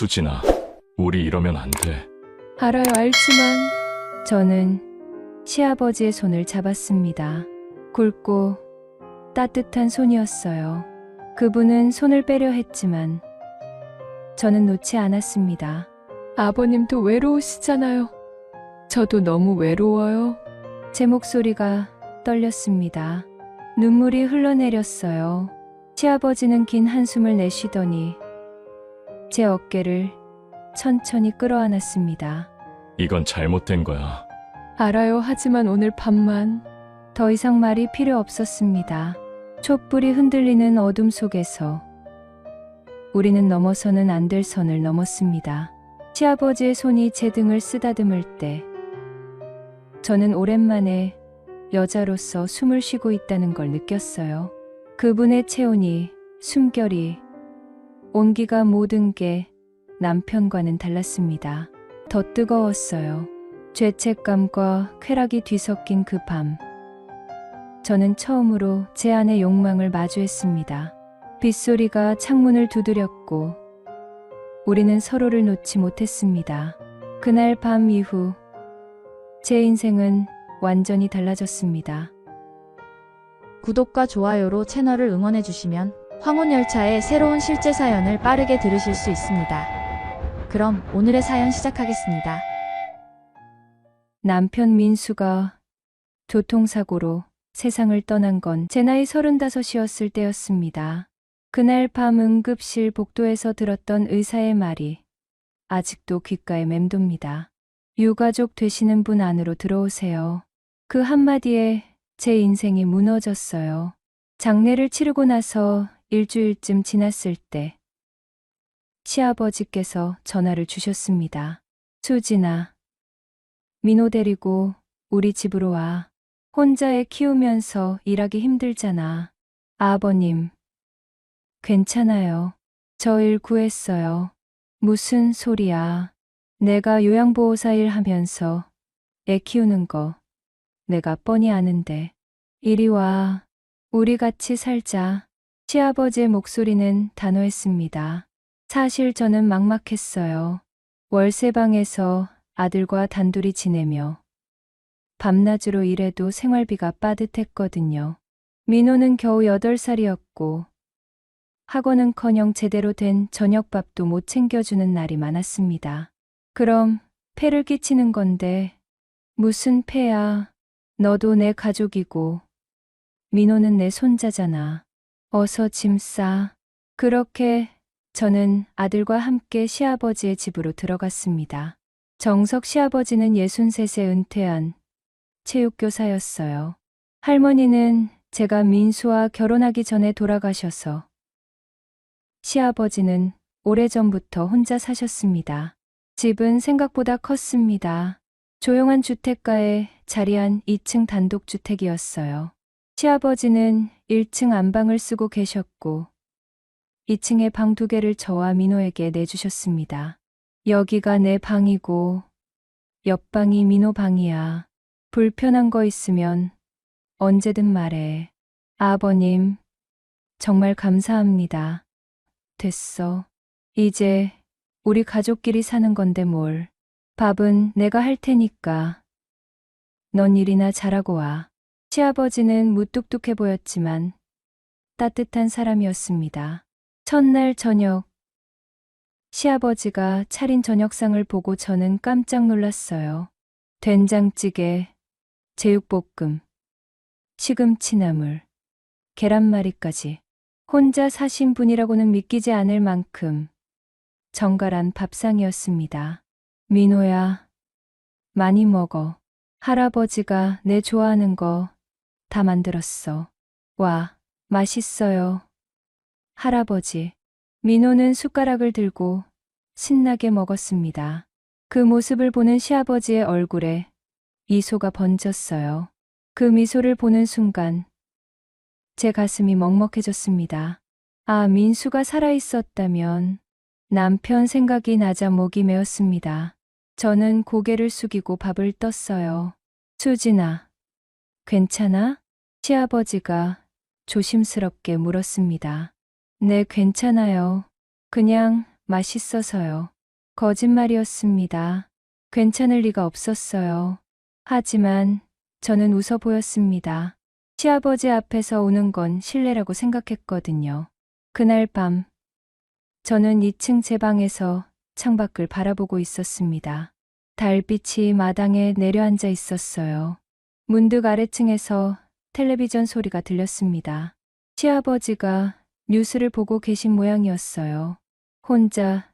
수진아, 우리 이러면 안 돼. 알아요, 알지만. 저는 시아버지의 손을 잡았습니다. 굵고 따뜻한 손이었어요. 그분은 손을 빼려 했지만 저는 놓지 않았습니다. 아버님도 외로우시잖아요. 저도 너무 외로워요. 제 목소리가 떨렸습니다. 눈물이 흘러내렸어요. 시아버지는 긴 한숨을 내쉬더니 제 어깨를 천천히 끌어안았습니다. 이건 잘못된 거야. 알아요. 하지만 오늘 밤만. 더 이상 말이 필요 없었습니다. 촛불이 흔들리는 어둠 속에서 우리는 넘어서는 안 될 선을 넘었습니다. 시아버지의 손이 제 등을 쓰다듬을 때 저는 오랜만에 여자로서 숨을 쉬고 있다는 걸 느꼈어요. 그분의 체온이, 숨결이, 온기가 모든 게 남편과는 달랐습니다. 더 뜨거웠어요. 죄책감과 쾌락이 뒤섞인 그 밤. 저는 처음으로 제 안의 욕망을 마주했습니다. 빗소리가 창문을 두드렸고 우리는 서로를 놓지 못했습니다. 그날 밤 이후 제 인생은 완전히 달라졌습니다. 구독과 좋아요로 채널을 응원해 주시면 황혼열차의 새로운 실제 사연을 빠르게 들으실 수 있습니다. 그럼 오늘의 사연 시작하겠습니다. 남편 민수가 교통사고로 세상을 떠난 건 제 나이 35이었을 때였습니다. 그날 밤 응급실 복도에서 들었던 의사의 말이 아직도 귓가에 맴돕니다. 유가족 되시는 분 안으로 들어오세요. 그 한마디에 제 인생이 무너졌어요. 장례를 치르고 나서 일주일쯤 지났을 때 시아버지께서 전화를 주셨습니다. 수진아, 민호 데리고 우리 집으로 와. 혼자 애 키우면서 일하기 힘들잖아. 아버님, 괜찮아요. 저 일 구했어요. 무슨 소리야. 내가 요양보호사 일 하면서 애 키우는 거 내가 뻔히 아는데. 이리 와. 우리 같이 살자. 시아버지의 목소리는 단호했습니다. 사실 저는 막막했어요. 월세방에서 아들과 단둘이 지내며 밤낮으로 일해도 생활비가 빠듯했거든요. 민호는 겨우 8살이었고 학원은커녕 제대로 된 저녁밥도 못 챙겨주는 날이 많았습니다. 그럼 폐를 끼치는 건데 무슨 폐야. 너도 내 가족이고 민호는 내 손자잖아. 어서 짐 싸. 그렇게 저는 아들과 함께 시아버지의 집으로 들어갔습니다. 정석 시아버지는 63세 은퇴한 체육교사였어요. 할머니는 제가 민수와 결혼하기 전에 돌아가셔서 시아버지는 오래전부터 혼자 사셨습니다. 집은 생각보다 컸습니다. 조용한 주택가에 자리한 2층 단독주택이었어요. 시아버지는 1층 안방을 쓰고 계셨고 2층에 방 2개를 저와 민호에게 내주셨습니다. 여기가 내 방이고 옆방이 민호 방이야. 불편한 거 있으면 언제든 말해. 아버님, 정말 감사합니다. 됐어. 이제 우리 가족끼리 사는 건데 뭘. 밥은 내가 할 테니까 넌 일이나 잘하고 와. 시아버지는 무뚝뚝해 보였지만 따뜻한 사람이었습니다. 첫날 저녁, 시아버지가 차린 저녁상을 보고 저는 깜짝 놀랐어요. 된장찌개, 제육볶음, 시금치나물, 계란말이까지. 혼자 사신 분이라고는 믿기지 않을 만큼 정갈한 밥상이었습니다. 민호야, 많이 먹어. 할아버지가 내 좋아하는 거 다 만들었어. 와, 맛있어요. 할아버지. 민호는 숟가락을 들고 신나게 먹었습니다. 그 모습을 보는 시아버지의 얼굴에 미소가 번졌어요. 그 미소를 보는 순간 제 가슴이 먹먹해졌습니다. 아, 민수가 살아있었다면. 남편 생각이 나자 목이 메었습니다. 저는 고개를 숙이고 밥을 떴어요. 수진아, 괜찮아? 시아버지가 조심스럽게 물었습니다. 네, 괜찮아요. 그냥 맛있어서요. 거짓말이었습니다. 괜찮을 리가 없었어요. 하지만 저는 웃어 보였습니다. 시아버지 앞에서 우는 건 실례라고 생각했거든요. 그날 밤, 저는 2층 제 방에서 창밖을 바라보고 있었습니다. 달빛이 마당에 내려앉아 있었어요. 문득 아래층에서 텔레비전 소리가 들렸습니다. 시아버지가 뉴스를 보고 계신 모양이었어요. 혼자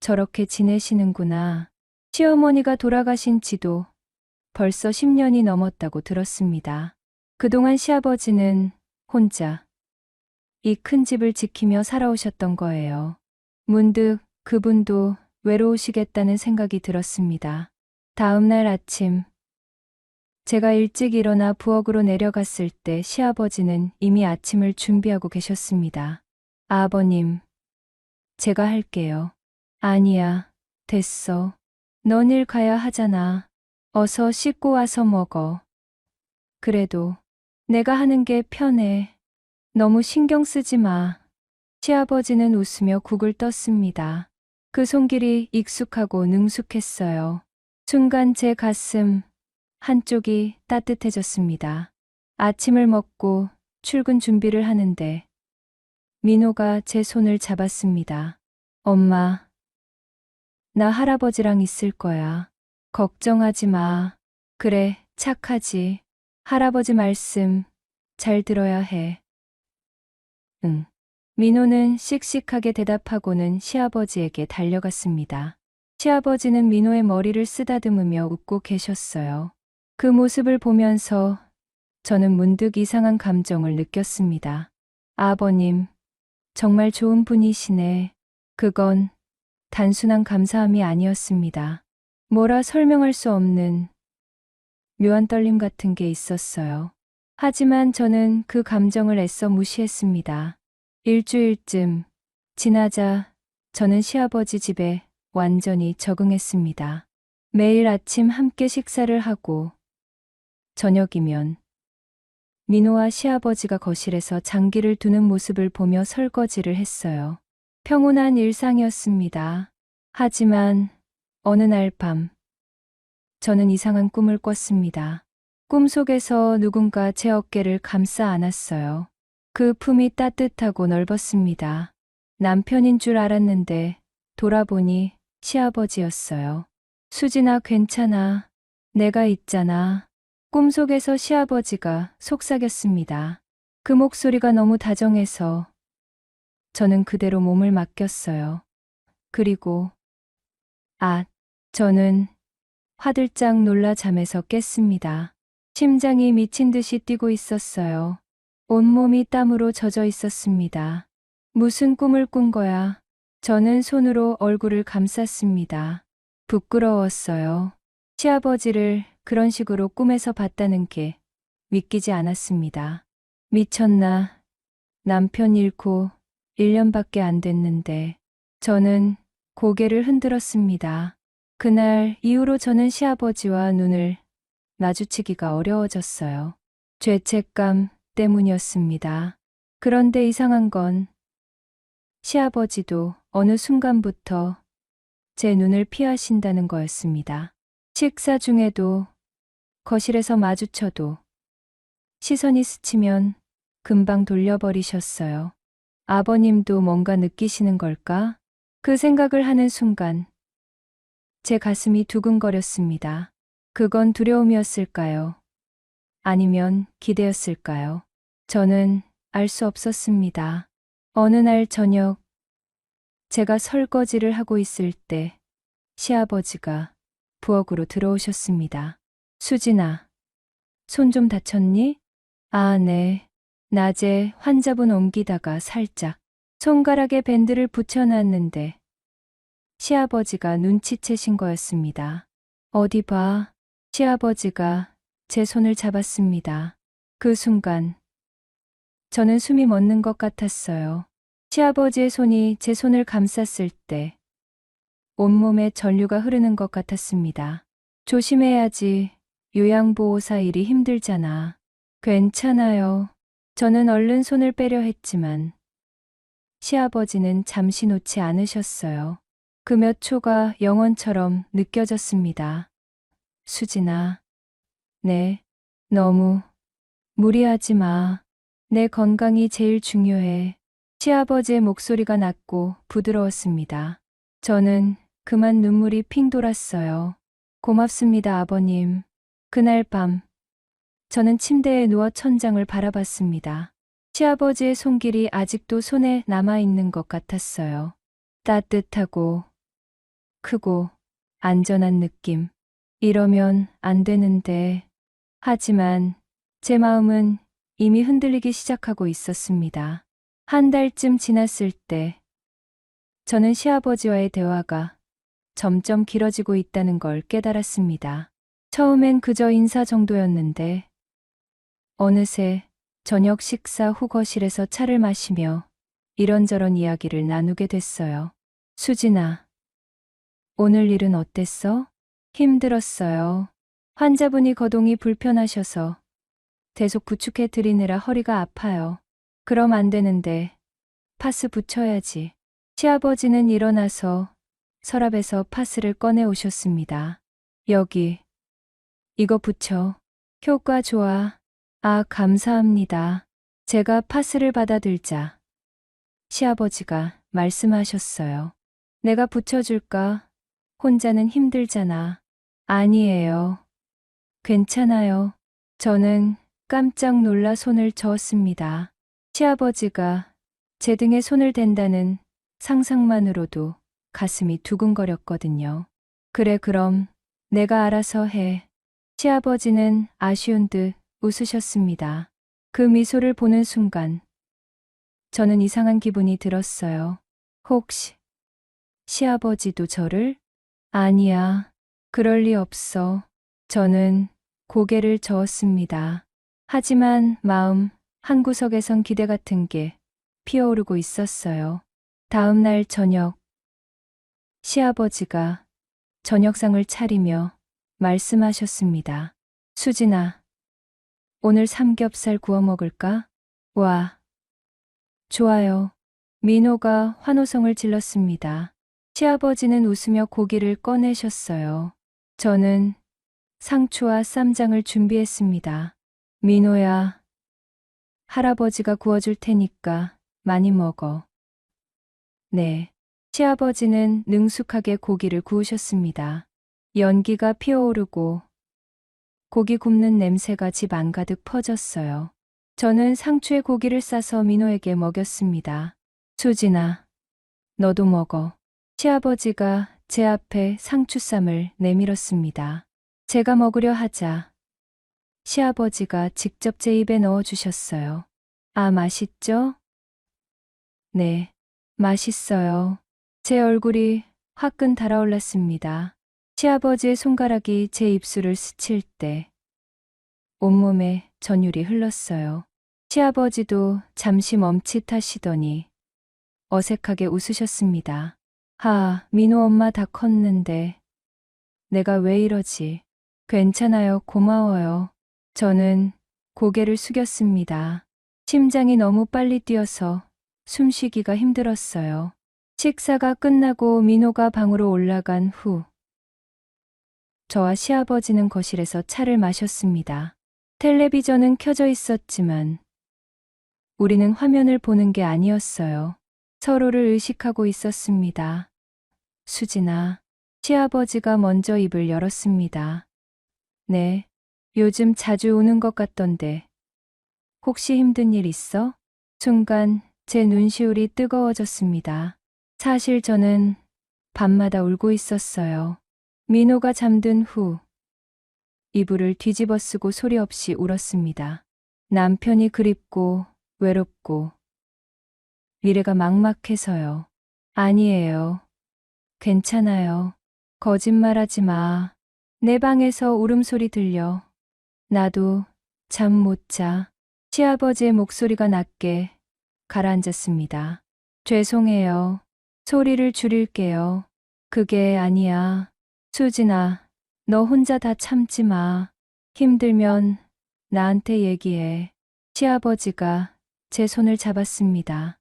저렇게 지내시는구나. 시어머니가 돌아가신 지도 벌써 10년이 넘었다고 들었습니다. 그동안 시아버지는 혼자 이 큰 집을 지키며 살아오셨던 거예요. 문득 그분도 외로우시겠다는 생각이 들었습니다. 다음 날 아침, 제가 일찍 일어나 부엌으로 내려갔을 때 시아버지는 이미 아침을 준비하고 계셨습니다. 아버님, 제가 할게요. 아니야, 됐어. 넌 일 가야 하잖아. 어서 씻고 와서 먹어. 그래도 내가 하는 게 편해. 너무 신경 쓰지 마. 시아버지는 웃으며 국을 떴습니다. 그 손길이 익숙하고 능숙했어요. 순간 제 가슴 한쪽이 따뜻해졌습니다. 아침을 먹고 출근 준비를 하는데 민호가 제 손을 잡았습니다. 엄마, 나 할아버지랑 있을 거야. 걱정하지 마. 그래, 착하지. 할아버지 말씀 잘 들어야 해. 응. 민호는 씩씩하게 대답하고는 시아버지에게 달려갔습니다. 시아버지는 민호의 머리를 쓰다듬으며 웃고 계셨어요. 그 모습을 보면서 저는 문득 이상한 감정을 느꼈습니다. 아버님, 정말 좋은 분이시네. 그건 단순한 감사함이 아니었습니다. 뭐라 설명할 수 없는 묘한 떨림 같은 게 있었어요. 하지만 저는 그 감정을 애써 무시했습니다. 일주일쯤 지나자 저는 시아버지 집에 완전히 적응했습니다. 매일 아침 함께 식사를 하고 저녁이면 민호와 시아버지가 거실에서 장기를 두는 모습을 보며 설거지를 했어요. 평온한 일상이었습니다. 하지만 어느 날 밤, 저는 이상한 꿈을 꿨습니다. 꿈속에서 누군가 제 어깨를 감싸 안았어요. 그 품이 따뜻하고 넓었습니다. 남편인 줄 알았는데 돌아보니 시아버지였어요. 수진아, 괜찮아. 내가 있잖아. 꿈속에서 시아버지가 속삭였습니다. 그 목소리가 너무 다정해서 저는 그대로 몸을 맡겼어요. 그리고 저는 화들짝 놀라 잠에서 깼습니다. 심장이 미친 듯이 뛰고 있었어요. 온몸이 땀으로 젖어 있었습니다. 무슨 꿈을 꾼 거야? 저는 손으로 얼굴을 감쌌습니다. 부끄러웠어요. 시아버지를 그런 식으로 꿈에서 봤다는 게 믿기지 않았습니다. 미쳤나? 남편 잃고 1년밖에 안 됐는데. 저는 고개를 흔들었습니다. 그날 이후로 저는 시아버지와 눈을 마주치기가 어려워졌어요. 죄책감 때문이었습니다. 그런데 이상한 건 시아버지도 어느 순간부터 제 눈을 피하신다는 거였습니다. 식사 중에도 거실에서 마주쳐도 시선이 스치면 금방 돌려버리셨어요. 아버님도 뭔가 느끼시는 걸까? 그 생각을 하는 순간 제 가슴이 두근거렸습니다. 그건 두려움이었을까요? 아니면 기대였을까요? 저는 알 수 없었습니다. 어느 날 저녁, 제가 설거지를 하고 있을 때 시아버지가 부엌으로 들어오셨습니다. 수진아, 손 좀 다쳤니? 아, 네. 낮에 환자분 옮기다가 살짝 손가락에 밴드를 붙여놨는데 시아버지가 눈치채신 거였습니다. 어디 봐. 시아버지가 제 손을 잡았습니다. 그 순간 저는 숨이 멎는 것 같았어요. 시아버지의 손이 제 손을 감쌌을 때 온몸에 전류가 흐르는 것 같았습니다. 조심해야지. 요양보호사 일이 힘들잖아. 괜찮아요. 저는 얼른 손을 빼려 했지만 시아버지는 잠시 놓지 않으셨어요. 그 몇 초가 영원처럼 느껴졌습니다. 수진아, 네, 너무 무리하지 마. 내 건강이 제일 중요해. 시아버지의 목소리가 낮고 부드러웠습니다. 저는 그만 눈물이 핑 돌았어요. 고맙습니다, 아버님. 그날 밤, 저는 침대에 누워 천장을 바라봤습니다. 시아버지의 손길이 아직도 손에 남아있는 것 같았어요. 따뜻하고, 크고, 안전한 느낌. 이러면 안 되는데. 하지만 제 마음은 이미 흔들리기 시작하고 있었습니다. 한 달쯤 지났을 때, 저는 시아버지와의 대화가 점점 길어지고 있다는 걸 깨달았습니다. 처음엔 그저 인사 정도였는데, 어느새 저녁 식사 후 거실에서 차를 마시며 이런저런 이야기를 나누게 됐어요. 수진아, 오늘 일은 어땠어? 힘들었어요. 환자분이 거동이 불편하셔서 계속 구축해 드리느라 허리가 아파요. 그럼 안 되는데 파스 붙여야지. 시아버지는 일어나서 서랍에서 파스를 꺼내 오셨습니다. 여기, 이거 붙여. 효과 좋아. 아, 감사합니다. 제가 파스를 받아들자 시아버지가 말씀하셨어요. 내가 붙여줄까? 혼자는 힘들잖아. 아니에요. 괜찮아요. 저는 깜짝 놀라 손을 저었습니다. 시아버지가 제 등에 손을 댄다는 상상만으로도 가슴이 두근거렸거든요. 그래, 그럼 내가 알아서 해. 시아버지는 아쉬운 듯 웃으셨습니다. 그 미소를 보는 순간 저는 이상한 기분이 들었어요. 혹시 시아버지도 저를? 아니야. 그럴 리 없어. 저는 고개를 저었습니다. 하지만 마음 한구석에선 기대 같은 게 피어오르고 있었어요. 다음 날 저녁, 시아버지가 저녁상을 차리며 말씀하셨습니다. 수진아, 오늘 삼겹살 구워 먹을까? 와, 좋아요. 민호가 환호성을 질렀습니다. 시아버지는 웃으며 고기를 꺼내셨어요. 저는 상추와 쌈장을 준비했습니다. 민호야, 할아버지가 구워줄 테니까 많이 먹어. 네. 시아버지는 능숙하게 고기를 구우셨습니다. 연기가 피어오르고 고기 굽는 냄새가 집 안가득 퍼졌어요. 저는 상추에 고기를 싸서 민호에게 먹였습니다. 수진아, 너도 먹어. 시아버지가 제 앞에 상추쌈을 내밀었습니다. 제가 먹으려 하자 시아버지가 직접 제 입에 넣어주셨어요. 아, 맛있죠? 네, 맛있어요. 제 얼굴이 화끈 달아올랐습니다. 시아버지의 손가락이 제 입술을 스칠 때 온몸에 전율이 흘렀어요. 시아버지도 잠시 멈칫하시더니 어색하게 웃으셨습니다. 민호 엄마 다 컸는데 내가 왜 이러지? 괜찮아요, 고마워요. 저는 고개를 숙였습니다. 심장이 너무 빨리 뛰어서 숨쉬기가 힘들었어요. 식사가 끝나고 민호가 방으로 올라간 후 저와 시아버지는 거실에서 차를 마셨습니다. 텔레비전은 켜져 있었지만 우리는 화면을 보는 게 아니었어요. 서로를 의식하고 있었습니다. 수진아, 시아버지가 먼저 입을 열었습니다. 네, 요즘 자주 우는 것 같던데 혹시 힘든 일 있어? 순간 제 눈시울이 뜨거워졌습니다. 사실 저는 밤마다 울고 있었어요. 민호가 잠든 후 이불을 뒤집어 쓰고 소리 없이 울었습니다. 남편이 그립고 외롭고 미래가 막막해서요. 아니에요. 괜찮아요. 거짓말하지 마. 내 방에서 울음소리 들려. 나도 잠 못 자. 시아버지의 목소리가 낮게 가라앉았습니다. 죄송해요. 소리를 줄일게요. 그게 아니야. 수진아, 너 혼자 다 참지 마. 힘들면 나한테 얘기해. 시아버지가 제 손을 잡았습니다.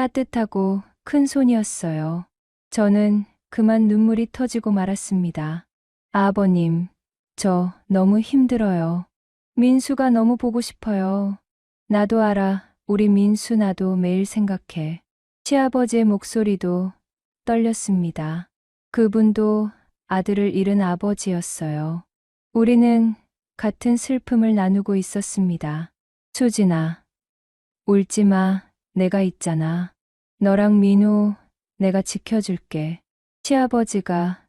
따뜻하고 큰 손이었어요. 저는 그만 눈물이 터지고 말았습니다. 아버님, 저 너무 힘들어요. 민수가 너무 보고 싶어요. 나도 알아. 우리 민수 나도 매일 생각해. 시아버지의 목소리도 떨렸습니다. 그분도 아들을 잃은 아버지였어요. 우리는 같은 슬픔을 나누고 있었습니다. 수진아, 울지 마. 내가 있잖아. 너랑 민우, 내가 지켜줄게. 시아버지가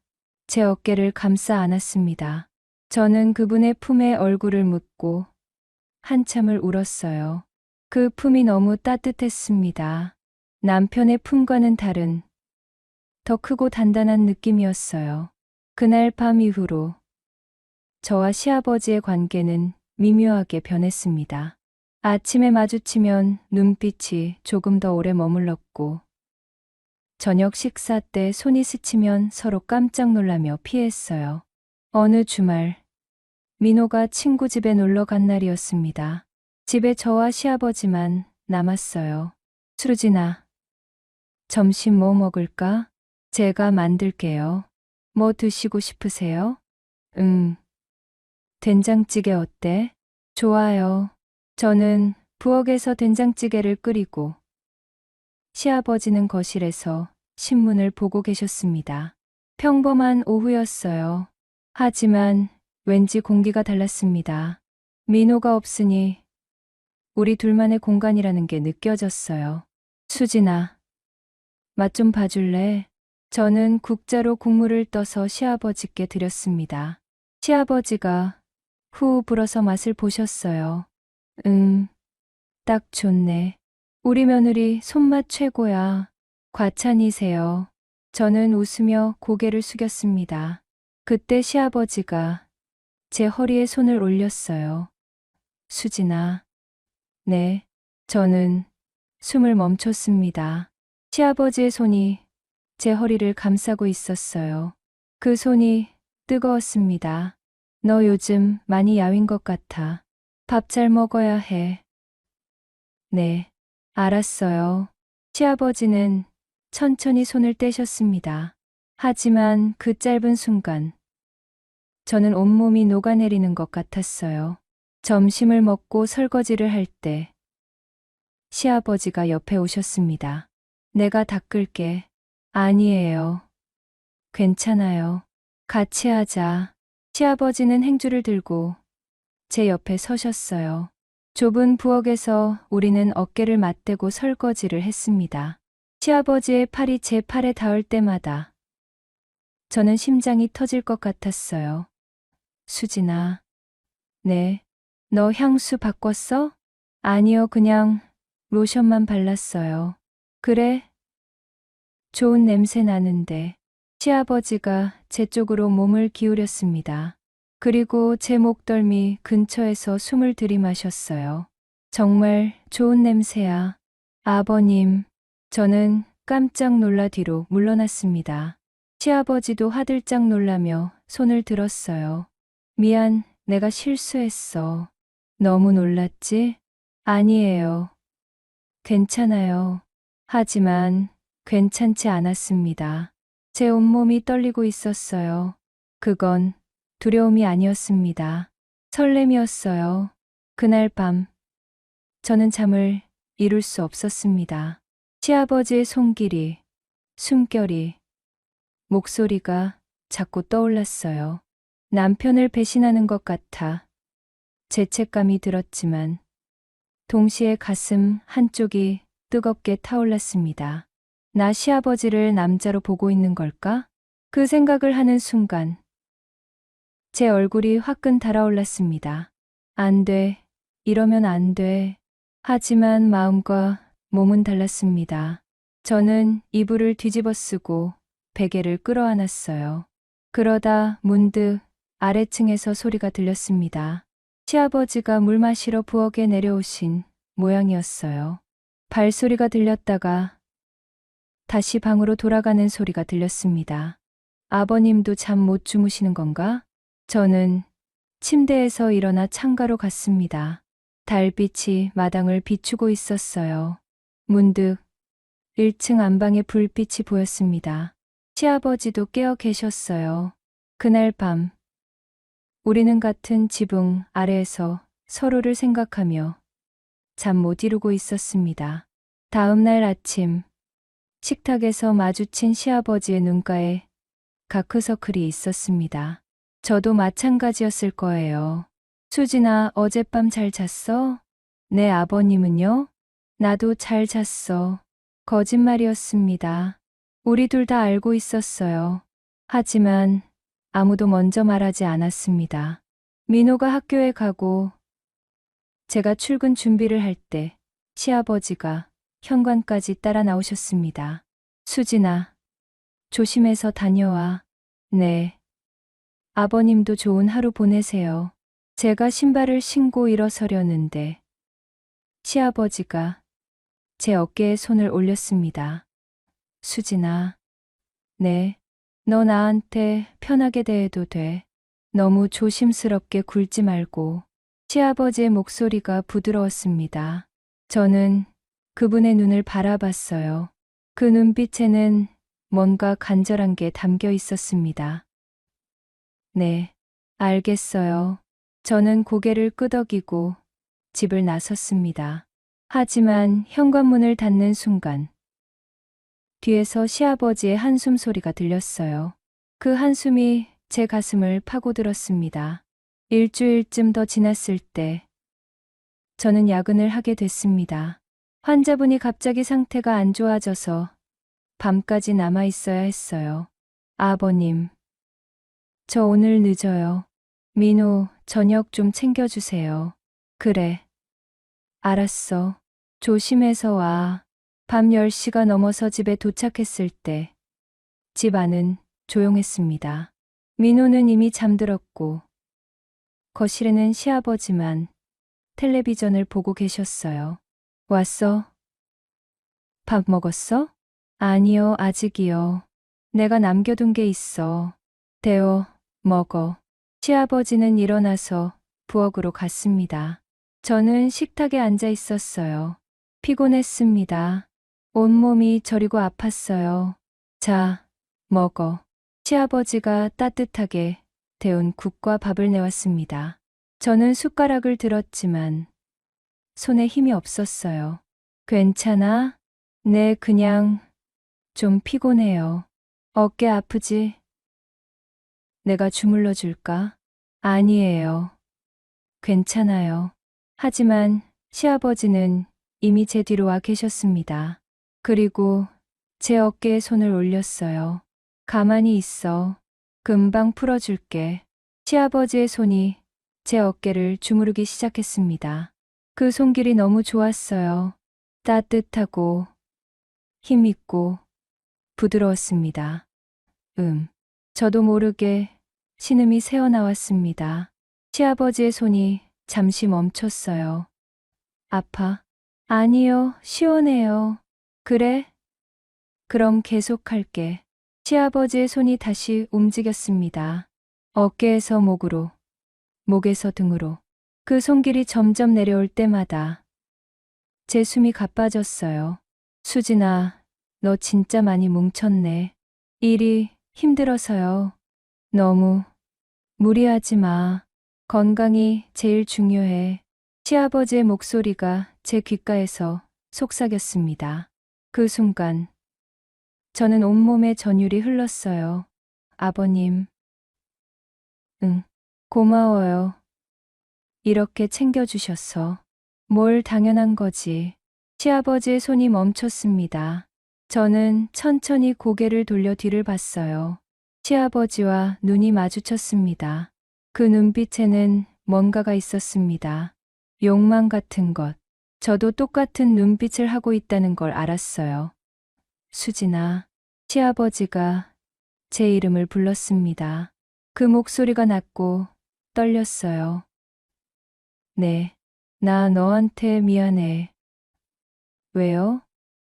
제 어깨를 감싸 안았습니다. 저는 그분의 품에 얼굴을 묻고 한참을 울었어요. 그 품이 너무 따뜻했습니다. 남편의 품과는 다른 더 크고 단단한 느낌이었어요. 그날 밤 이후로 저와 시아버지의 관계는 미묘하게 변했습니다. 아침에 마주치면 눈빛이 조금 더 오래 머물렀고, 저녁 식사 때 손이 스치면 서로 깜짝 놀라며 피했어요. 어느 주말, 민호가 친구 집에 놀러 간 날이었습니다. 집에 저와 시아버지만 남았어요. 수진아, 점심 뭐 먹을까? 제가 만들게요. 뭐 드시고 싶으세요? 된장찌개 어때? 좋아요. 저는 부엌에서 된장찌개를 끓이고 시아버지는 거실에서 신문을 보고 계셨습니다. 평범한 오후였어요. 하지만 왠지 공기가 달랐습니다. 민호가 없으니 우리 둘만의 공간이라는 게 느껴졌어요. 수진아, 맛 좀 봐줄래? 저는 국자로 국물을 떠서 시아버지께 드렸습니다. 시아버지가 후 불어서 맛을 보셨어요. 딱 좋네. 우리 며느리 손맛 최고야. 과찬이세요. 저는 웃으며 고개를 숙였습니다. 그때 시아버지가 제 허리에 손을 올렸어요. 수진아. 네. 저는 숨을 멈췄습니다. 시아버지의 손이 제 허리를 감싸고 있었어요. 그 손이 뜨거웠습니다. 너 요즘 많이 야윈 것 같아. 밥 잘 먹어야 해. 네, 알았어요. 시아버지는 천천히 손을 떼셨습니다. 하지만 그 짧은 순간, 저는 온몸이 녹아내리는 것 같았어요. 점심을 먹고 설거지를 할 때, 시아버지가 옆에 오셨습니다. 내가 닦을게. 아니에요. 괜찮아요. 같이 하자. 시아버지는 행주를 들고 제 옆에 서셨어요. 좁은 부엌에서 우리는 어깨를 맞대고 설거지를 했습니다. 시아버지의 팔이 제 팔에 닿을 때마다 저는 심장이 터질 것 같았어요. 수진아. 네. 너 향수 바꿨어? 아니요, 그냥 로션만 발랐어요. 그래? 좋은 냄새 나는데. 시아버지가 제 쪽으로 몸을 기울였습니다. 그리고 제 목덜미 근처에서 숨을 들이마셨어요. 정말 좋은 냄새야. 아버님, 저는 깜짝 놀라 뒤로 물러났습니다. 시아버지도 화들짝 놀라며 손을 들었어요. 미안, 내가 실수했어. 너무 놀랐지? 아니에요. 괜찮아요. 하지만 괜찮지 않았습니다. 제 온몸이 떨리고 있었어요. 그건 두려움이 아니었습니다. 설렘이었어요. 그날 밤, 저는 잠을 이룰 수 없었습니다. 시아버지의 손길이, 숨결이, 목소리가 자꾸 떠올랐어요. 남편을 배신하는 것 같아 죄책감이 들었지만, 동시에 가슴 한쪽이 뜨겁게 타올랐습니다. 나 시아버지를 남자로 보고 있는 걸까? 그 생각을 하는 순간, 제 얼굴이 화끈 달아올랐습니다. 안 돼. 이러면 안 돼. 하지만 마음과 몸은 달랐습니다. 저는 이불을 뒤집어 쓰고 베개를 끌어안았어요. 그러다 문득 아래층에서 소리가 들렸습니다. 시아버지가 물 마시러 부엌에 내려오신 모양이었어요. 발소리가 들렸다가 다시 방으로 돌아가는 소리가 들렸습니다. 아버님도 잠 못 주무시는 건가? 저는 침대에서 일어나 창가로 갔습니다. 달빛이 마당을 비추고 있었어요. 문득 1층 안방에 불빛이 보였습니다. 시아버지도 깨어 계셨어요. 그날 밤, 우리는 같은 지붕 아래에서 서로를 생각하며 잠 못 이루고 있었습니다. 다음 날 아침, 식탁에서 마주친 시아버지의 눈가에 다크서클이 있었습니다. 저도 마찬가지였을 거예요. 수진아, 어젯밤 잘 잤어? 네, 아버님은요? 나도 잘 잤어. 거짓말이었습니다. 우리 둘 다 알고 있었어요. 하지만 아무도 먼저 말하지 않았습니다. 민호가 학교에 가고 제가 출근 준비를 할 때 시아버지가 현관까지 따라 나오셨습니다. 수진아, 조심해서 다녀와. 네. 아버님도 좋은 하루 보내세요. 제가 신발을 신고 일어서려는데 시아버지가 제 어깨에 손을 올렸습니다. 수진아, 네. 너 나한테 편하게 대해도 돼. 너무 조심스럽게 굴지 말고. 시아버지의 목소리가 부드러웠습니다. 저는 그분의 눈을 바라봤어요. 그 눈빛에는 뭔가 간절한 게 담겨 있었습니다. 네, 알겠어요. 저는 고개를 끄덕이고 집을 나섰습니다. 하지만 현관문을 닫는 순간 뒤에서 시아버지의 한숨 소리가 들렸어요. 그 한숨이 제 가슴을 파고들었습니다. 일주일쯤 더 지났을 때 저는 야근을 하게 됐습니다. 환자분이 갑자기 상태가 안 좋아져서 밤까지 남아 있어야 했어요. 아버님, 저 오늘 늦어요. 민호, 저녁 좀 챙겨주세요. 그래. 알았어. 조심해서 와. 밤 10시가 넘어서 집에 도착했을 때 집 안은 조용했습니다. 민호는 이미 잠들었고 거실에는 시아버지만 텔레비전을 보고 계셨어요. 왔어? 밥 먹었어? 아니요, 아직이요. 내가 남겨둔 게 있어. 데워 먹어. 시아버지는 일어나서 부엌으로 갔습니다. 저는 식탁에 앉아 있었어요. 피곤했습니다. 온몸이 저리고 아팠어요. 자, 먹어. 시아버지가 따뜻하게 데운 국과 밥을 내왔습니다. 저는 숟가락을 들었지만 손에 힘이 없었어요. 괜찮아? 네, 그냥 좀 피곤해요. 어깨 아프지? 내가 주물러 줄까? 아니에요. 괜찮아요. 하지만 시아버지는 이미 제 뒤로 와 계셨습니다. 그리고 제 어깨에 손을 올렸어요. 가만히 있어. 금방 풀어줄게. 시아버지의 손이 제 어깨를 주무르기 시작했습니다. 그 손길이 너무 좋았어요. 따뜻하고 힘있고 부드러웠습니다. 저도 모르게 신음이 새어나왔습니다. 시아버지의 손이 잠시 멈췄어요. 아파? 아니요, 시원해요. 그래? 그럼 계속할게. 시아버지의 손이 다시 움직였습니다. 어깨에서 목으로, 목에서 등으로. 그 손길이 점점 내려올 때마다 제 숨이 가빠졌어요. 수진아, 너 진짜 많이 뭉쳤네. 일이 힘들어서요. 너무 무리하지 마. 건강이 제일 중요해. 시아버지의 목소리가 제 귓가에서 속삭였습니다. 그 순간 저는 온몸에 전율이 흘렀어요. 아버님. 응, 고마워요. 이렇게 챙겨주셔서. 뭘 당연한 거지. 시아버지의 손이 멈췄습니다. 저는 천천히 고개를 돌려 뒤를 봤어요. 시아버지와 눈이 마주쳤습니다. 그 눈빛에는 뭔가가 있었습니다. 욕망 같은 것. 저도 똑같은 눈빛을 하고 있다는 걸 알았어요. 수진아, 시아버지가 제 이름을 불렀습니다. 그 목소리가 낮고 떨렸어요. 네, 나 너한테 미안해. 왜요?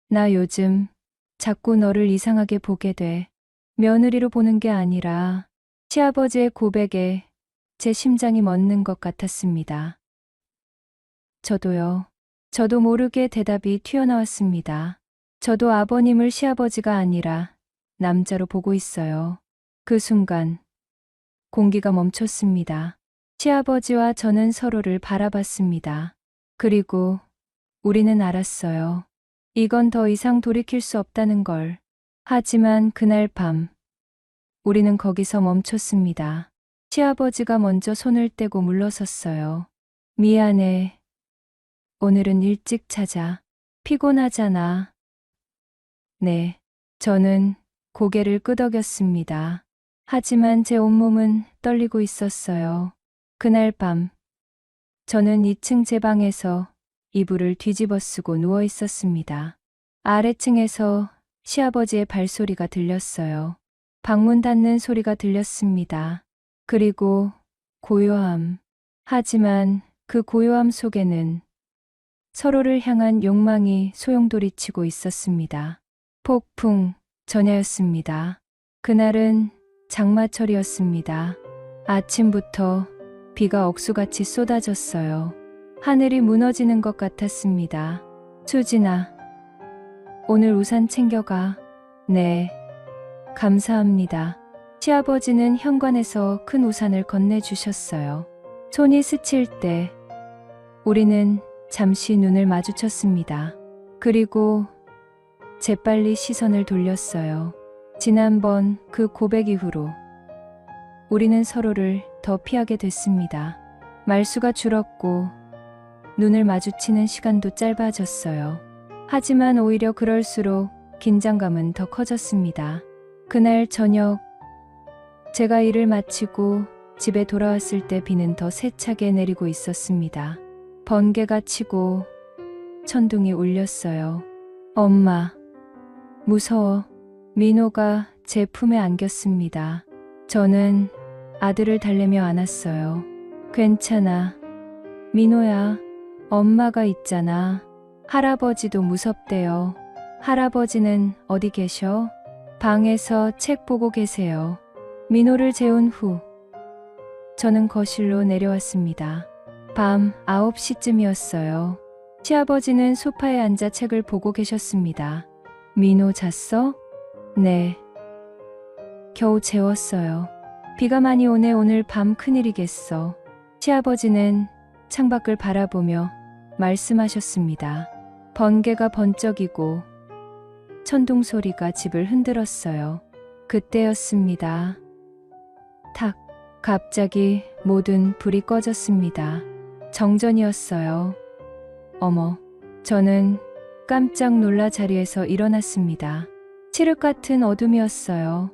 나 요즘 자꾸 너를 이상하게 보게 돼. 며느리로 보는 게 아니라 시아버지의 고백에 제 심장이 멎는 것 같았습니다. 저도요. 저도 모르게 대답이 튀어나왔습니다. 저도 아버님을 시아버지가 아니라 남자로 보고 있어요. 그 순간 공기가 멈췄습니다. 시아버지와 저는 서로를 바라봤습니다. 그리고 우리는 알았어요. 이건 더 이상 돌이킬 수 없다는 걸. 하지만 그날 밤 우리는 거기서 멈췄습니다. 시아버지가 먼저 손을 떼고 물러섰어요. 미안해. 오늘은 일찍 자자. 피곤하잖아. 네. 저는 고개를 끄덕였습니다. 하지만 제 온몸은 떨리고 있었어요. 그날 밤 저는 2층 제 방에서 이불을 뒤집어 쓰고 누워 있었습니다. 아래층에서 시아버지의 발소리가 들렸어요. 방문 닫는 소리가 들렸습니다. 그리고 고요함. 하지만 그 고요함 속에는 서로를 향한 욕망이 소용돌이치고 있었습니다. 폭풍 전야였습니다. 그날은 장마철이었습니다. 아침부터 비가 억수같이 쏟아졌어요. 하늘이 무너지는 것 같았습니다. 수진아, 오늘 우산 챙겨가. 네, 감사합니다. 시아버지는 현관에서 큰 우산을 건네주셨어요. 손이 스칠 때 우리는 잠시 눈을 마주쳤습니다. 그리고 재빨리 시선을 돌렸어요. 지난번 그 고백 이후로 우리는 서로를 더 피하게 됐습니다. 말수가 줄었고 눈을 마주치는 시간도 짧아졌어요. 하지만 오히려 그럴수록 긴장감은 더 커졌습니다. 그날 저녁 제가 일을 마치고 집에 돌아왔을 때 비는 더 세차게 내리고 있었습니다. 번개가 치고 천둥이 울렸어요. 엄마, 무서워. 민호가 제 품에 안겼습니다. 저는 아들을 달래며 안았어요. 괜찮아. 민호야, 엄마가 있잖아. 할아버지도 무섭대요. 할아버지는 어디 계셔? 방에서 책 보고 계세요. 민호를 재운 후 저는 거실로 내려왔습니다. 밤 9시쯤이었어요. 시아버지는 소파에 앉아 책을 보고 계셨습니다. 민호 잤어? 네. 겨우 재웠어요. 비가 많이 오네. 오늘 밤 큰일이겠어. 시아버지는 창밖을 바라보며 말씀하셨습니다. 번개가 번쩍이고 천둥 소리가 집을 흔들었어요. 그때였습니다. 탁. 갑자기 모든 불이 꺼졌습니다. 정전이었어요. 어머. 저는 깜짝 놀라 자리에서 일어났습니다. 칠흑 같은 어둠이었어요.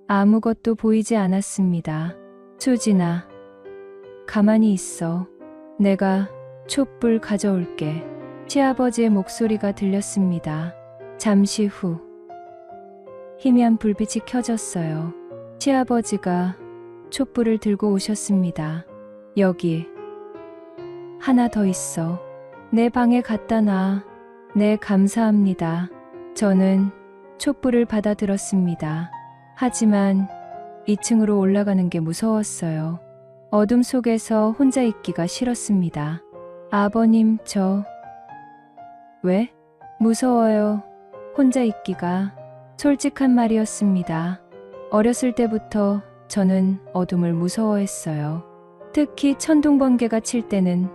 아무것도 보이지 않았습니다. 수진아, 가만히 있어. 내가 촛불 가져올게. 시아버지의 목소리가 들렸습니다. 잠시 후 희미한 불빛이 켜졌어요. 시아버지가 촛불을 들고 오셨습니다. 여기 하나 더 있어. 내 방에 갖다 놔. 네, 감사합니다. 저는 촛불을 받아들었습니다. 하지만 2층으로 올라가는 게 무서웠어요. 어둠 속에서 혼자 있기가 싫었습니다. 아버님, 왜? 무서워요. 혼자 있기가. 솔직한 말이었습니다. 어렸을 때부터 저는 어둠을 무서워했어요. 특히 천둥 번개가 칠 때는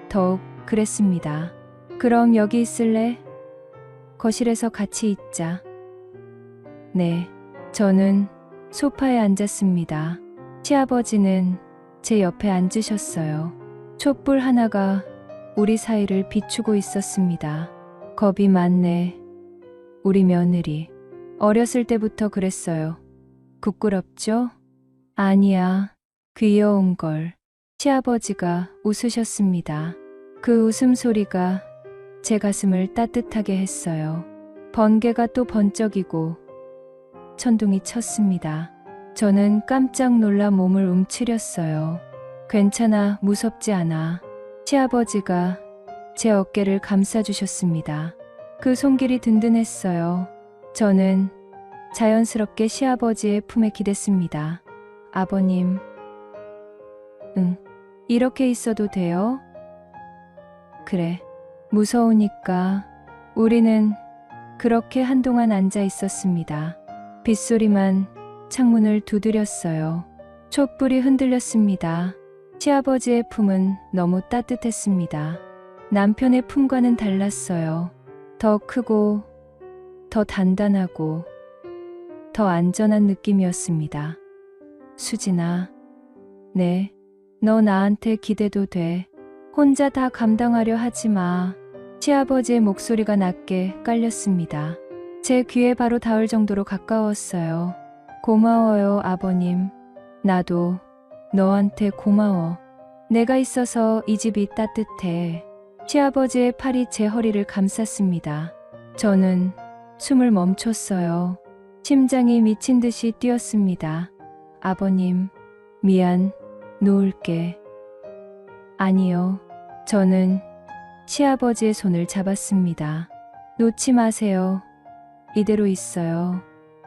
더욱 그랬습니다. 그럼 여기 있을래? 거실에서 같이 있자. 네. 저는 소파에 앉았습니다. 시아버지는 제 옆에 앉으셨어요. 촛불 하나가 우리 사이를 비추고 있었습니다. 겁이 많네. 우리 며느리. 어렸을 때부터 그랬어요. 부끄럽죠? 아니야. 귀여운 걸. 시아버지가 웃으셨습니다. 그 웃음소리가 제 가슴을 따뜻하게 했어요. 번개가 또 번쩍이고 천둥이 쳤습니다. 저는 깜짝 놀라 몸을 움츠렸어요. 괜찮아, 무섭지 않아. 시아버지가 제 어깨를 감싸주셨습니다. 그 손길이 든든했어요. 저는 자연스럽게 시아버지의 품에 기댔습니다. 아버님, 이렇게 있어도 돼요? 그래, 무서우니까. 우리는 그렇게 한동안 앉아 있었습니다. 빗소리만 창문을 두드렸어요. 촛불이 흔들렸습니다. 시아버지의 품은 너무 따뜻했습니다. 남편의 품과는 달랐어요. 더 크고, 더 단단하고, 더 안전한 느낌이었습니다. 수진아, 네, 너 나한테 기대도 돼. 혼자 다 감당하려 하지 마. 시아버지의 목소리가 낮게 깔렸습니다. 제 귀에 바로 닿을 정도로 가까웠어요. 고마워요, 아버님. 나도 너한테 고마워. 내가 있어서 이 집이 따뜻해. 시아버지의 팔이 제 허리를 감쌌습니다. 저는 숨을 멈췄어요. 심장이 미친 듯이 뛰었습니다. 아버님, 미안, 놓을게. 아니요. 저는 시아버지의 손을 잡았습니다. 놓지 마세요. 이대로 있어요.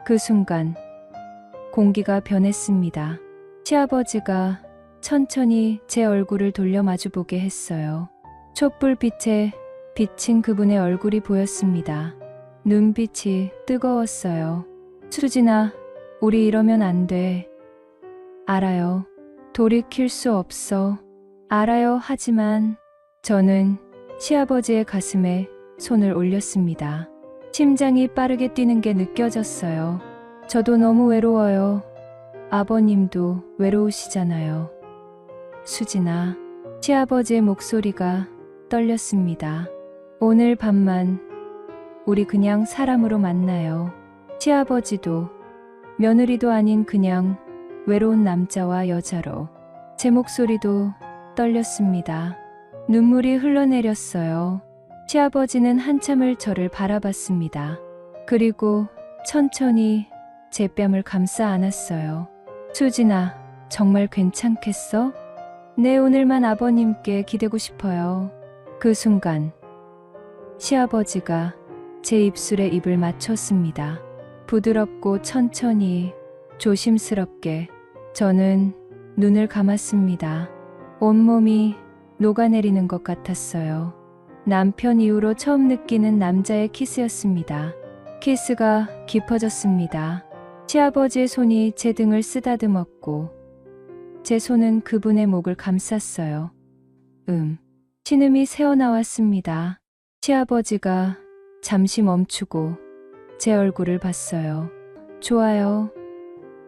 그 순간 공기가 변했습니다. 시아버지가 천천히 제 얼굴을 돌려 마주보게 했어요. 촛불빛에 비친 그분의 얼굴이 보였습니다. 눈빛이 뜨거웠어요. 수진아, 우리 이러면 안 돼. 알아요. 돌이킬 수 없어. 알아요. 하지만 저는 시아버지의 가슴에 손을 올렸습니다. 심장이 빠르게 뛰는 게 느껴졌어요. 저도 너무 외로워요. 아버님도 외로우시잖아요. 수진아, 시아버지의 목소리가 떨렸습니다. 오늘 밤만 우리 그냥 사람으로 만나요. 시아버지도 며느리도 아닌 그냥 외로운 남자와 여자로. 제 목소리도 떨렸습니다. 눈물이 흘러내렸어요. 시아버지는 한참을 저를 바라봤습니다. 그리고 천천히 제 뺨을 감싸 안았어요. 수진아, 정말 괜찮겠어? 네, 오늘만 아버님께 기대고 싶어요. 그 순간 시아버지가 제 입술에 입을 맞췄습니다. 부드럽고 천천히, 조심스럽게. 저는 눈을 감았습니다. 온몸이 녹아내리는 것 같았어요. 남편 이후로 처음 느끼는 남자의 키스였습니다. 키스가 깊어졌습니다. 시아버지의 손이 제 등을 쓰다듬었고 제 손은 그분의 목을 감쌌어요. 신음이 새어나왔습니다. 시아버지가 잠시 멈추고 제 얼굴을 봤어요. 좋아요.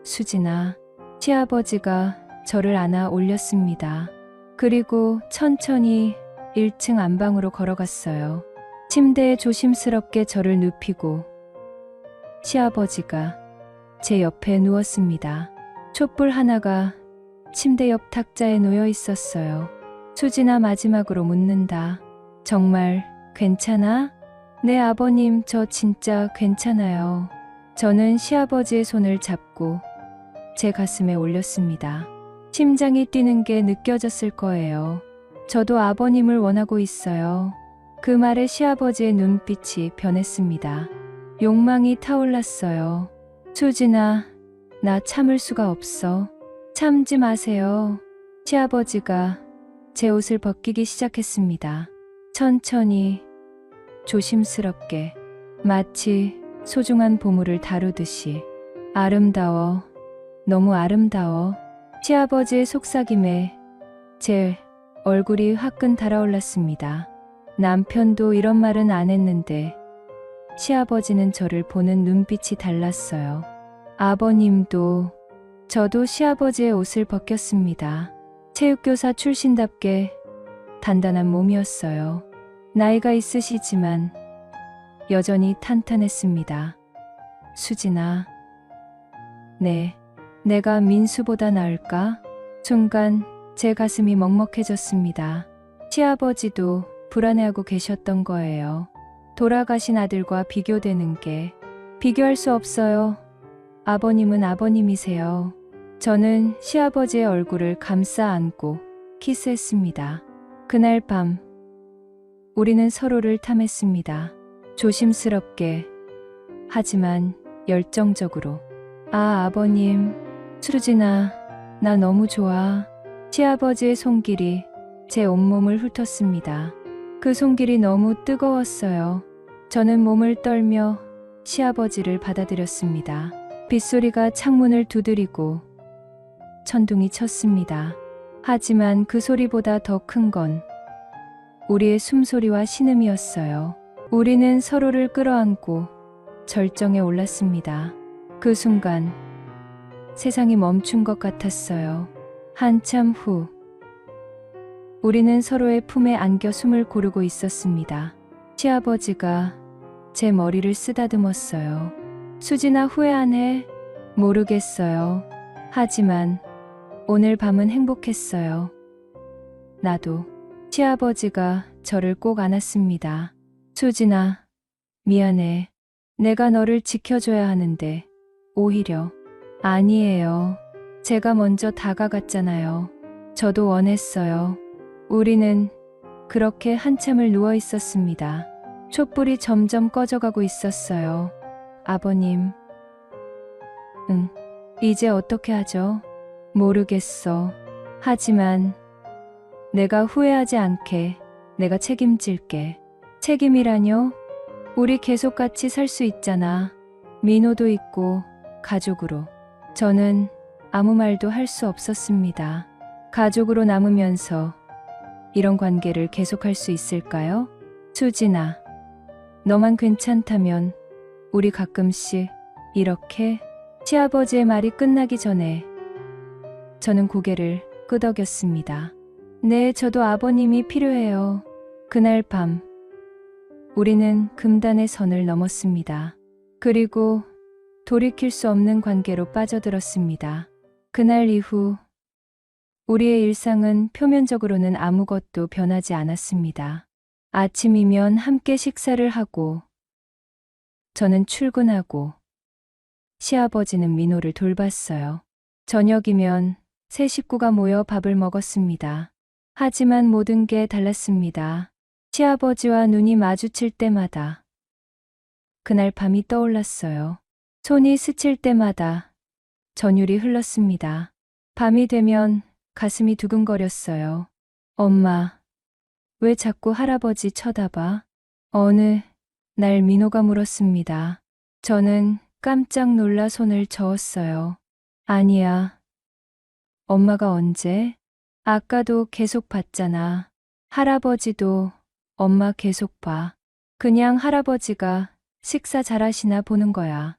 수진아. 시아버지가 저를 안아 올렸습니다. 그리고 천천히 1층 안방으로 걸어갔어요. 침대에 조심스럽게 저를 눕히고 시아버지가 제 옆에 누웠습니다. 촛불 하나가 침대 옆 탁자에 놓여 있었어요. 수진아, 마지막으로 묻는다. 정말 괜찮아? 네, 아버님, 저 진짜 괜찮아요. 저는 시아버지의 손을 잡고 제 가슴에 올렸습니다. 심장이 뛰는 게 느껴졌을 거예요. 저도 아버님을 원하고 있어요. 그 말에 시아버지의 눈빛이 변했습니다. 욕망이 타올랐어요. 수진아, 나 참을 수가 없어. 참지 마세요. 시아버지가 제 옷을 벗기기 시작했습니다. 천천히, 조심스럽게, 마치 소중한 보물을 다루듯이. 아름다워, 너무 아름다워. 시아버지의 속삭임에 제 얼굴이 화끈 달아올랐습니다. 남편도 이런 말은 안 했는데 시아버지는 저를 보는 눈빛이 달랐어요. 아버님도. 저도 시아버지의 옷을 벗겼습니다. 체육교사 출신답게 단단한 몸이었어요. 나이가 있으시지만 여전히 탄탄했습니다. 수진아. 네, 내가 민수보다 나을까? 순간 제 가슴이 먹먹해졌습니다. 시아버지도 불안해하고 계셨던 거예요. 돌아가신 아들과 비교되는 게. 비교할 수 없어요. 아버님은 아버님이세요. 저는 시아버지의 얼굴을 감싸 안고 키스했습니다. 그날 밤 우리는 서로를 탐했습니다. 조심스럽게, 하지만 열정적으로. 아버님, 수진아, 나 너무 좋아. 시아버지의 손길이 제 온몸을 훑었습니다. 그 손길이 너무 뜨거웠어요. 저는 몸을 떨며 시아버지를 받아들였습니다. 빗소리가 창문을 두드리고 천둥이 쳤습니다. 하지만 그 소리보다 더 큰 건 우리의 숨소리와 신음이었어요. 우리는 서로를 끌어안고 절정에 올랐습니다. 그 순간 세상이 멈춘 것 같았어요. 한참 후 우리는 서로의 품에 안겨 숨을 고르고 있었습니다. 시아버지가 제 머리를 쓰다듬었어요. 수진아, 후회 안 해? 모르겠어요. 하지만 오늘 밤은 행복했어요. 나도. 시아버지가 저를 꼭 안았습니다. 수진아, 미안해. 내가 너를 지켜줘야 하는데 오히려. 아니에요. 제가 먼저 다가갔잖아요. 저도 원했어요. 우리는 그렇게 한참을 누워 있었습니다. 촛불이 점점 꺼져가고 있었어요. 아버님. 응. 이제 어떻게 하죠? 모르겠어. 하지만 내가 후회하지 않게 내가 책임질게. 책임이라뇨? 우리 계속 같이 살 수 있잖아. 민호도 있고 가족으로. 저는 아무 말도 할 수 없었습니다. 가족으로 남으면서 이런 관계를 계속할 수 있을까요? 수진아, 너만 괜찮다면 우리 가끔씩 이렇게. 시아버지의 말이 끝나기 전에 저는 고개를 끄덕였습니다. 네, 저도 아버님이 필요해요. 그날 밤 우리는 금단의 선을 넘었습니다. 그리고 돌이킬 수 없는 관계로 빠져들었습니다. 그날 이후 우리의 일상은 표면적으로는 아무것도 변하지 않았습니다. 아침이면 함께 식사를 하고 저는 출근하고 시아버지는 민호를 돌봤어요. 저녁이면 세 식구가 모여 밥을 먹었습니다. 하지만 모든 게 달랐습니다. 시아버지와 눈이 마주칠 때마다 그날 밤이 떠올랐어요. 손이 스칠 때마다 전율이 흘렀습니다. 밤이 되면 가슴이 두근거렸어요. 엄마, 왜 자꾸 할아버지 쳐다봐? 어느 날 민호가 물었습니다. 저는 깜짝 놀라 손을 저었어요. 아니야. 엄마가 언제? 아까도 계속 봤잖아. 할아버지도 엄마 계속 봐. 그냥 할아버지가 식사 잘하시나 보는 거야.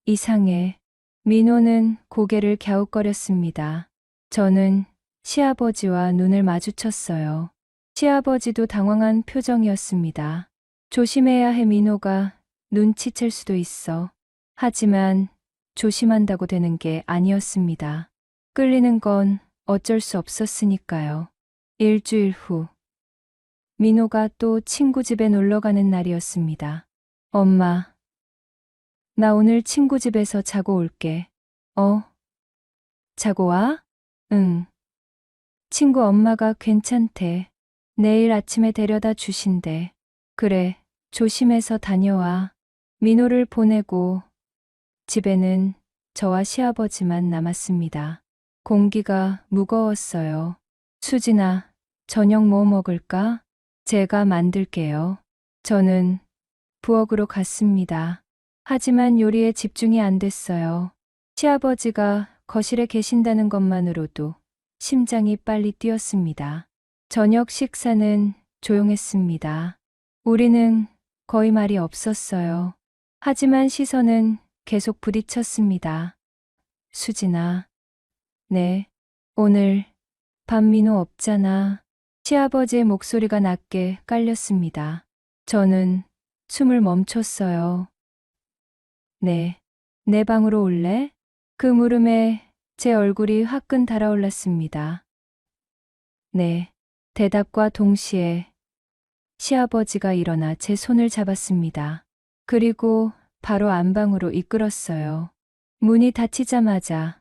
이상해. 민호는 고개를 갸웃거렸습니다. 저는 시아버지와 눈을 마주쳤어요. 시아버지도 당황한 표정이었습니다. 조심해야 해, 민호가 눈치챌 수도 있어. 하지만 조심한다고 되는 게 아니었습니다. 끌리는 건 어쩔 수 없었으니까요. 일주일 후 민호가 또 친구 집에 놀러 가는 날이었습니다. 엄마, 나 오늘 친구 집에서 자고 올게. 자고 와? 응. 친구 엄마가 괜찮대. 내일 아침에 데려다 주신대. 그래, 조심해서 다녀와. 민호를 보내고 집에는 저와 시아버지만 남았습니다. 공기가 무거웠어요. 수진아, 저녁 뭐 먹을까? 제가 만들게요. 저는 부엌으로 갔습니다. 하지만 요리에 집중이 안 됐어요. 시아버지가 거실에 계신다는 것만으로도 심장이 빨리 뛰었습니다. 저녁 식사는 조용했습니다. 우리는 거의 말이 없었어요. 하지만 시선은 계속 부딪혔습니다. 수진아. 네. 오늘 밤 민호 없잖아. 시아버지의 목소리가 낮게 깔렸습니다. 저는 숨을 멈췄어요. 네. 내 방으로 올래? 그 물음에 제 얼굴이 화끈 달아올랐습니다. 네. 대답과 동시에 시아버지가 일어나 제 손을 잡았습니다. 그리고 바로 안방으로 이끌었어요. 문이 닫히자마자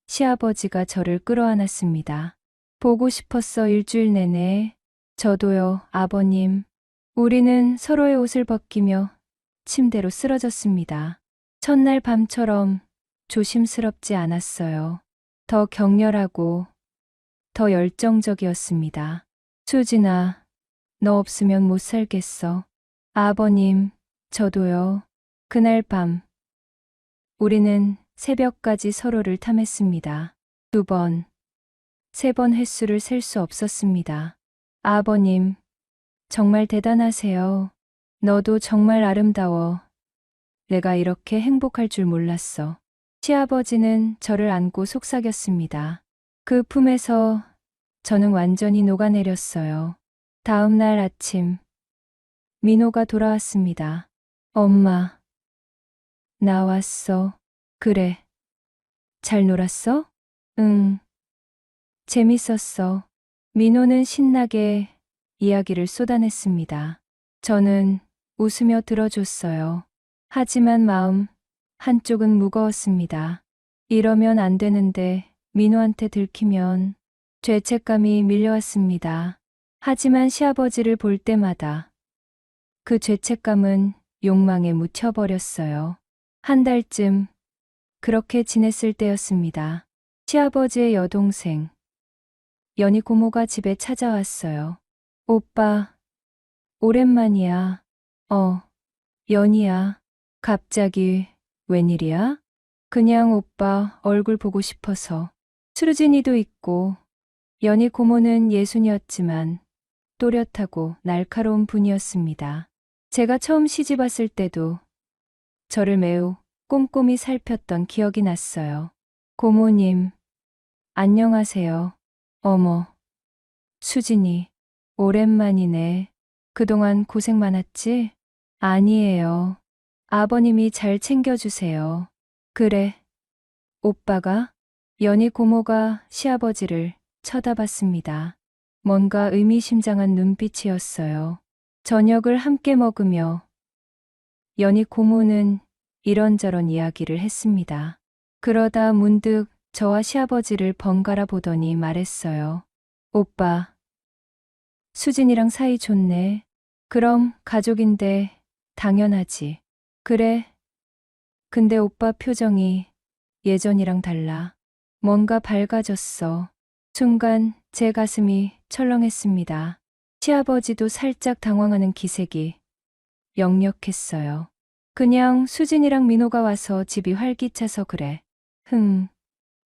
시아버지가 저를 끌어안았습니다. 보고 싶었어, 일주일 내내. 저도요, 아버님. 우리는 서로의 옷을 벗기며 침대로 쓰러졌습니다. 첫날 밤처럼 조심스럽지 않았어요. 더 격렬하고 더 열정적이었습니다. 수진아, 너 없으면 못 살겠어. 아버님, 저도요. 그날 밤, 우리는 새벽까지 서로를 탐했습니다. 2번, 3번 횟수를 셀 수 없었습니다. 아버님, 정말 대단하세요. 너도 정말 아름다워. 내가 이렇게 행복할 줄 몰랐어. 시아버지는 저를 안고 속삭였습니다. 그 품에서 저는 완전히 녹아내렸어요. 다음 날 아침, 민호가 돌아왔습니다. 엄마, 나 왔어. 그래. 잘 놀았어? 응. 재밌었어. 민호는 신나게 이야기를 쏟아냈습니다. 저는 웃으며 들어줬어요. 하지만 마음 한쪽은 무거웠습니다. 이러면 안 되는데 민호한테 들키면 죄책감이 밀려왔습니다. 하지만 시아버지를 볼 때마다 그 죄책감은 욕망에 묻혀버렸어요. 한 달쯤 그렇게 지냈을 때였습니다. 시아버지의 여동생, 연희 고모가 집에 찾아왔어요. 오빠, 오랜만이야. 연희야. 갑자기 웬일이야? 그냥 오빠 얼굴 보고 싶어서. 수르진이도 있고, 연희 고모는 예순이었지만 또렷하고 날카로운 분이었습니다. 제가 처음 시집 왔을 때도 저를 매우 꼼꼼히 살폈던 기억이 났어요. 고모님, 안녕하세요. 어머, 수진이, 오랜만이네. 그동안 고생 많았지? 아니에요. 아버님이 잘 챙겨주세요. 그래. 오빠가? 연희 고모가 시아버지를 쳐다봤습니다. 뭔가 의미심장한 눈빛이었어요. 저녁을 함께 먹으며 연희 고모는 이런저런 이야기를 했습니다. 그러다 문득 저와 시아버지를 번갈아 보더니 말했어요. 오빠, 수진이랑 사이 좋네. 그럼 가족인데 당연하지. 그래. 근데 오빠 표정이 예전이랑 달라. 뭔가 밝아졌어. 순간 제 가슴이 철렁했습니다. 시아버지도 살짝 당황하는 기색이 역력했어요. 그냥 수진이랑 민호가 와서 집이 활기차서 그래.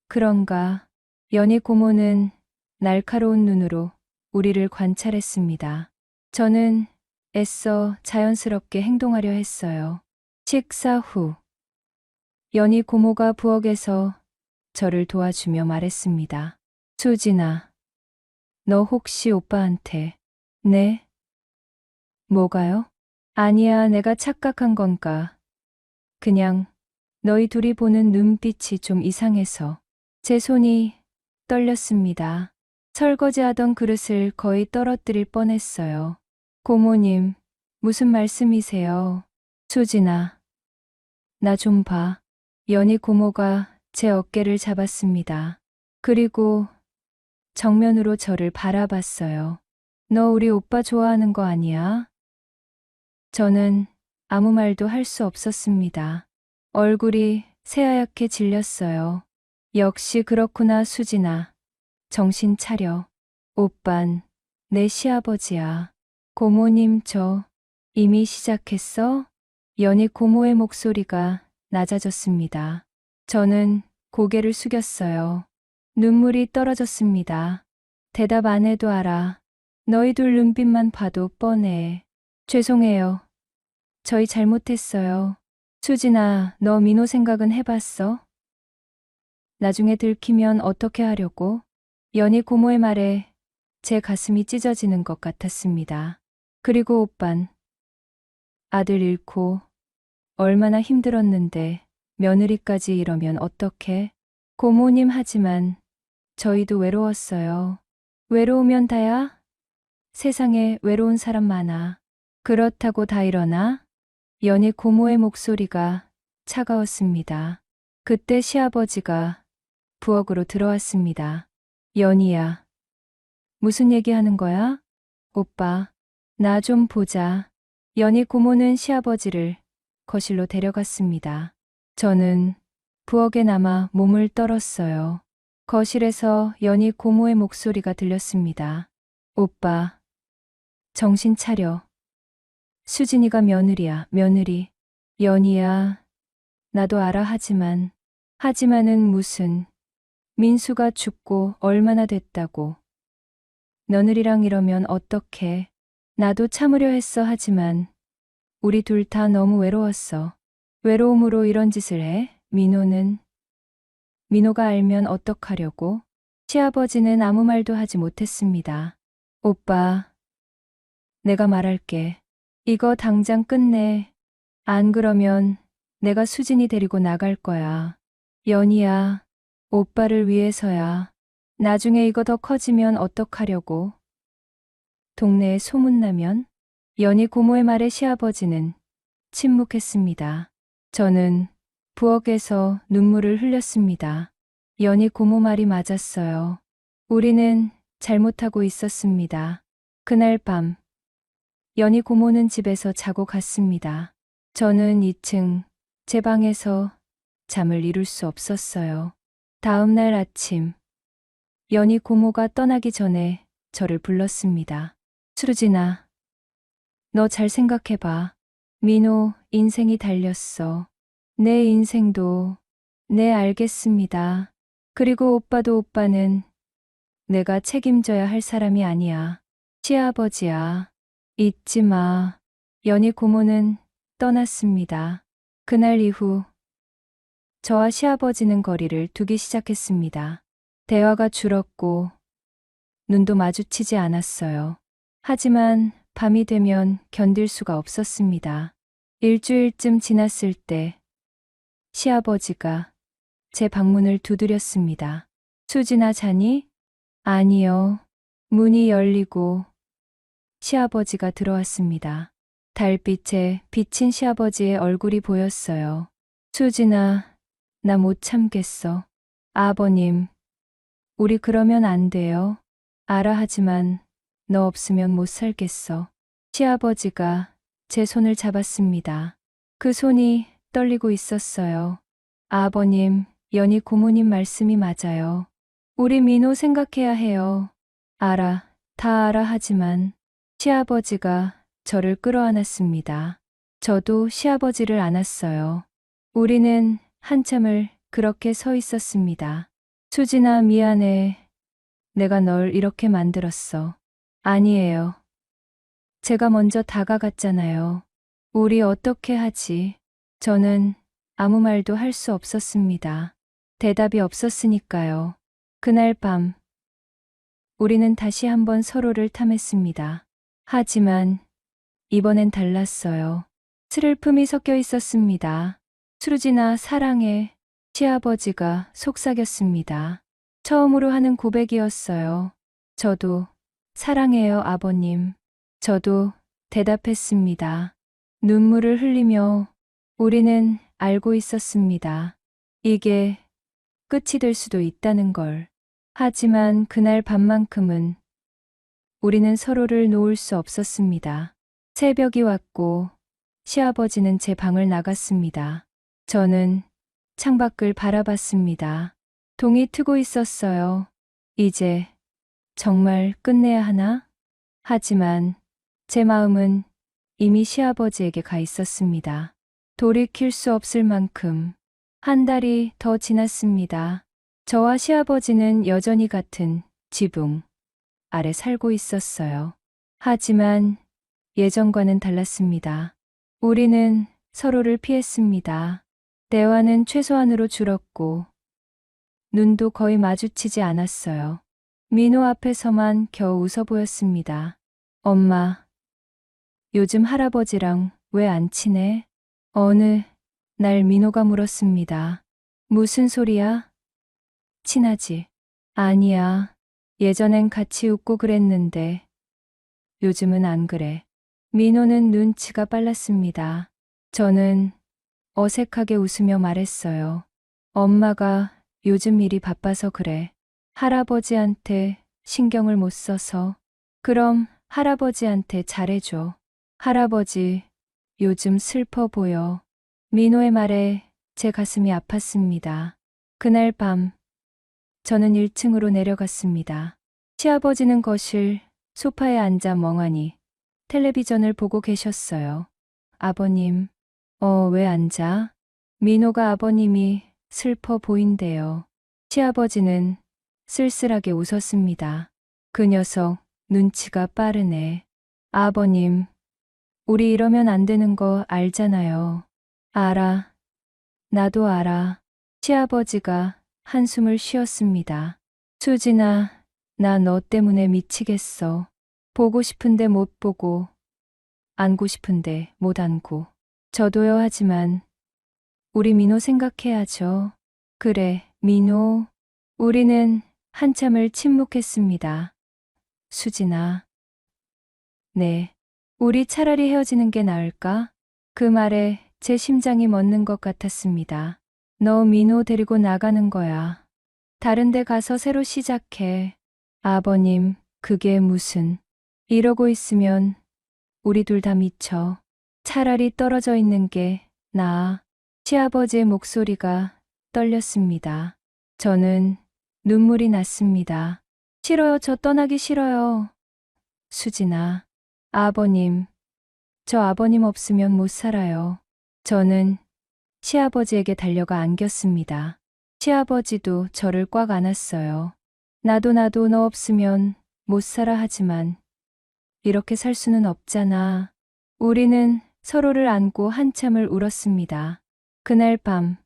그런가. 연희 고모는 날카로운 눈으로 우리를 관찰했습니다. 저는 애써 자연스럽게 행동하려 했어요. 식사 후, 연희 고모가 부엌에서 저를 도와주며 말했습니다. 수진아, 너 혹시 오빠한테, 네? 뭐가요? 아니야, 내가 착각한 건가. 그냥 너희 둘이 보는 눈빛이 좀 이상해서. 제 손이 떨렸습니다. 설거지하던 그릇을 거의 떨어뜨릴 뻔했어요. 고모님, 무슨 말씀이세요? 수진아, 나 좀 봐. 연희 고모가 제 어깨를 잡았습니다. 그리고 정면으로 저를 바라봤어요. 너 우리 오빠 좋아하는 거 아니야? 저는 아무 말도 할 수 없었습니다. 얼굴이 새하얗게 질렸어요. 역시 그렇구나, 수진아. 정신 차려. 오빤 내 시아버지야. 고모님, 저 이미 시작했어? 연희 고모의 목소리가 낮아졌습니다. 저는 고개를 숙였어요. 눈물이 떨어졌습니다. 대답 안 해도 알아. 너희 둘 눈빛만 봐도 뻔해. 죄송해요. 저희 잘못했어요. 수진아, 너 민호 생각은 해봤어? 나중에 들키면 어떻게 하려고? 연희 고모의 말에 제 가슴이 찢어지는 것 같았습니다. 그리고 오빤, 아들 잃고 얼마나 힘들었는데 며느리까지 이러면 어떡해? 고모님, 하지만 저희도 외로웠어요. 외로우면 다야? 세상에 외로운 사람 많아. 그렇다고 다 일어나? 연희 고모의 목소리가 차가웠습니다. 그때 시아버지가 부엌으로 들어왔습니다. 연희야, 무슨 얘기하는 거야? 오빠, 나 좀 보자. 연희 고모는 시아버지를 거실로 데려갔습니다. 저는 부엌에 남아 몸을 떨었어요. 거실에서 연희 고모의 목소리가 들렸습니다. 오빠, 정신 차려. 수진이가 며느리야, 며느리. 연희야, 나도 알아 하지만은 무슨. 민수가 죽고 얼마나 됐다고. 며느리랑 이러면 어떡해. 나도 참으려 했어 하지만 우리 둘 다 너무 외로웠어. 외로움으로 이런 짓을 해? 민호가 알면 어떡하려고? 시아버지는 아무 말도 하지 못했습니다. 오빠, 내가 말할게. 이거 당장 끝내. 안 그러면 내가 수진이 데리고 나갈 거야. 연희야, 오빠를 위해서야. 나중에 이거 더 커지면 어떡하려고? 동네에 소문나면? 연희 고모의 말에 시아버지는 침묵했습니다. 저는 부엌에서 눈물을 흘렸습니다. 연희 고모 말이 맞았어요. 우리는 잘못하고 있었습니다. 그날 밤, 연희 고모는 집에서 자고 갔습니다. 저는 2층 제 방에서 잠을 이룰 수 없었어요. 다음 날 아침, 연희 고모가 떠나기 전에 저를 불렀습니다. 수진아, 너 잘 생각해봐. 민호 인생이 달렸어. 내 인생도. 네, 알겠습니다. 그리고 오빠는 내가 책임져야 할 사람이 아니야. 시아버지야. 잊지 마. 연희 고모는 떠났습니다. 그날 이후 저와 시아버지는 거리를 두기 시작했습니다. 대화가 줄었고 눈도 마주치지 않았어요. 하지만 밤이 되면 견딜 수가 없었습니다. 일주일쯤 지났을 때 시아버지가 제 방문을 두드렸습니다. 수진아, 자니? 아니요. 문이 열리고 시아버지가 들어왔습니다. 달빛에 비친 시아버지의 얼굴이 보였어요. 수진아, 나 못 참겠어. 아버님, 우리 그러면 안 돼요. 알아 하지만 너 없으면 못 살겠어. 시아버지가 제 손을 잡았습니다. 그 손이 떨리고 있었어요. 아버님, 연희 고모님 말씀이 맞아요. 우리 민호 생각해야 해요. 알아, 다 알아 하지만 시아버지가 저를 끌어안았습니다. 저도 시아버지를 안았어요. 우리는 한참을 그렇게 서 있었습니다. 수진아, 미안해. 내가 널 이렇게 만들었어. 아니에요. 제가 먼저 다가갔잖아요. 우리 어떻게 하지? 저는 아무 말도 할 수 없었습니다. 대답이 없었으니까요. 그날 밤, 우리는 다시 한번 서로를 탐했습니다. 하지만 이번엔 달랐어요. 슬픔이 섞여 있었습니다. 수진아, 사랑해. 시아버지가 속삭였습니다. 처음으로 하는 고백이었어요. 저도 사랑해요, 아버님. 저도 대답했습니다. 눈물을 흘리며 우리는 알고 있었습니다. 이게 끝이 될 수도 있다는 걸. 하지만 그날 밤만큼은 우리는 서로를 놓을 수 없었습니다. 새벽이 왔고 시아버지는 제 방을 나갔습니다. 저는 창밖을 바라봤습니다. 동이 트고 있었어요. 이제 정말 끝내야 하나? 하지만 제 마음은 이미 시아버지에게 가 있었습니다. 돌이킬 수 없을 만큼. 한 달이 더 지났습니다. 저와 시아버지는 여전히 같은 지붕 아래 살고 있었어요. 하지만 예전과는 달랐습니다. 우리는 서로를 피했습니다. 대화는 최소한으로 줄었고 눈도 거의 마주치지 않았어요. 민호 앞에서만 겨우 웃어 보였습니다. 엄마, 요즘 할아버지랑 왜 안 친해? 어느 날 민호가 물었습니다. 무슨 소리야? 친하지? 아니야. 예전엔 같이 웃고 그랬는데 요즘은 안 그래. 민호는 눈치가 빨랐습니다. 저는 어색하게 웃으며 말했어요. 엄마가 요즘 일이 바빠서 그래. 할아버지한테 신경을 못 써서. 그럼 할아버지한테 잘해줘. 할아버지, 요즘 슬퍼 보여. 민호의 말에 제 가슴이 아팠습니다. 그날 밤, 저는 1층으로 내려갔습니다. 시아버지는 거실, 소파에 앉아 멍하니 텔레비전을 보고 계셨어요. 아버님, 왜 앉아? 민호가 아버님이 슬퍼 보인대요. 시아버지는 쓸쓸하게 웃었습니다. 그 녀석 눈치가 빠르네. 아버님, 우리 이러면 안 되는 거 알잖아요. 알아. 나도 알아. 시아버지가 한숨을 쉬었습니다. 수진아, 나 너 때문에 미치겠어. 보고 싶은데 못 보고, 안고 싶은데 못 안고. 저도요 하지만 우리 민호 생각해야죠. 그래, 민호. 우리는 한참을 침묵했습니다. 수진아. 네. 우리 차라리 헤어지는 게 나을까? 그 말에 제 심장이 멎는 것 같았습니다. 너 민호 데리고 나가는 거야. 다른 데 가서 새로 시작해. 아버님, 그게 무슨. 이러고 있으면 우리 둘 다 미쳐. 차라리 떨어져 있는 게 나아. 시아버지의 목소리가 떨렸습니다. 저는 눈물이 났습니다. 싫어요. 저 떠나기 싫어요. 수진아. 아버님. 저 아버님 없으면 못 살아요. 저는 시아버지에게 달려가 안겼습니다. 시아버지도 저를 꽉 안았어요. 나도 너 없으면 못 살아 하지만 이렇게 살 수는 없잖아. 우리는 서로를 안고 한참을 울었습니다. 그날 밤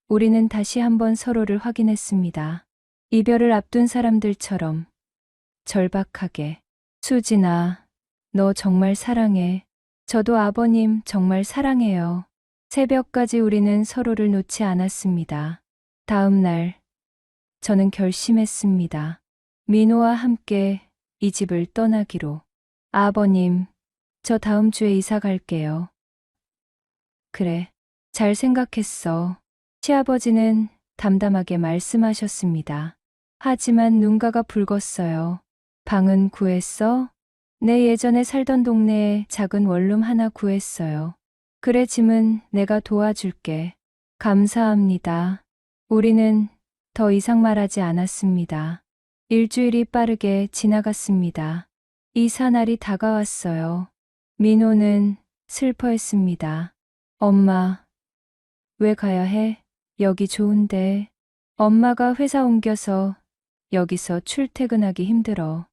우리는 다시 한번 서로를 확인했습니다. 이별을 앞둔 사람들처럼 절박하게. 수진아, 너 정말 사랑해. 저도 아버님 정말 사랑해요. 새벽까지 우리는 서로를 놓지 않았습니다. 다음 날 저는 결심했습니다. 민호와 함께 이 집을 떠나기로. 아버님, 저 다음 주에 이사 갈게요. 그래, 잘 생각했어. 시아버지는 담담하게 말씀하셨습니다. 하지만 눈가가 붉었어요. 방은 구했어? 내 예전에 살던 동네에 작은 원룸 하나 구했어요. 그래, 짐은 내가 도와줄게. 감사합니다. 우리는 더 이상 말하지 않았습니다. 일주일이 빠르게 지나갔습니다. 이사 날이 다가왔어요. 민호는 슬퍼했습니다. 엄마, 왜 가야 해? 여기 좋은데. 엄마가 회사 옮겨서 여기서 출퇴근하기 힘들어.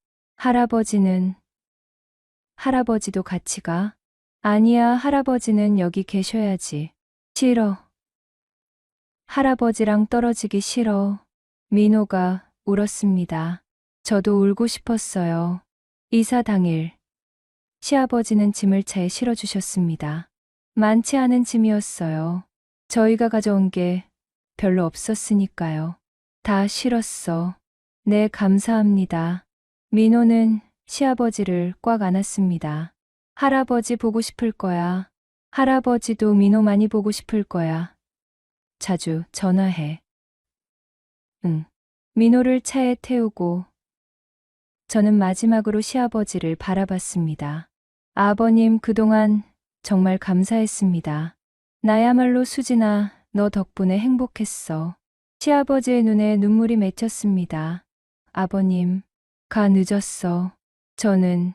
할아버지도 같이 가? 아니야, 할아버지는 여기 계셔야지. 싫어. 할아버지랑 떨어지기 싫어. 민호가 울었습니다. 저도 울고 싶었어요. 이사 당일 시아버지는 짐을 차에 실어주셨습니다. 많지 않은 짐이었어요. 저희가 가져온 게 별로 없었으니까요. 다 실었어. 네, 감사합니다. 민호는 시아버지를 꽉 안았습니다. 할아버지 보고 싶을 거야. 할아버지도 민호 많이 보고 싶을 거야. 자주 전화해. 응. 민호를 차에 태우고 저는 마지막으로 시아버지를 바라봤습니다. 아버님, 그동안 정말 감사했습니다. 나야말로 수진아, 너 덕분에 행복했어. 시아버지의 눈에 눈물이 맺혔습니다. 아버님, 가 늦었어. 저는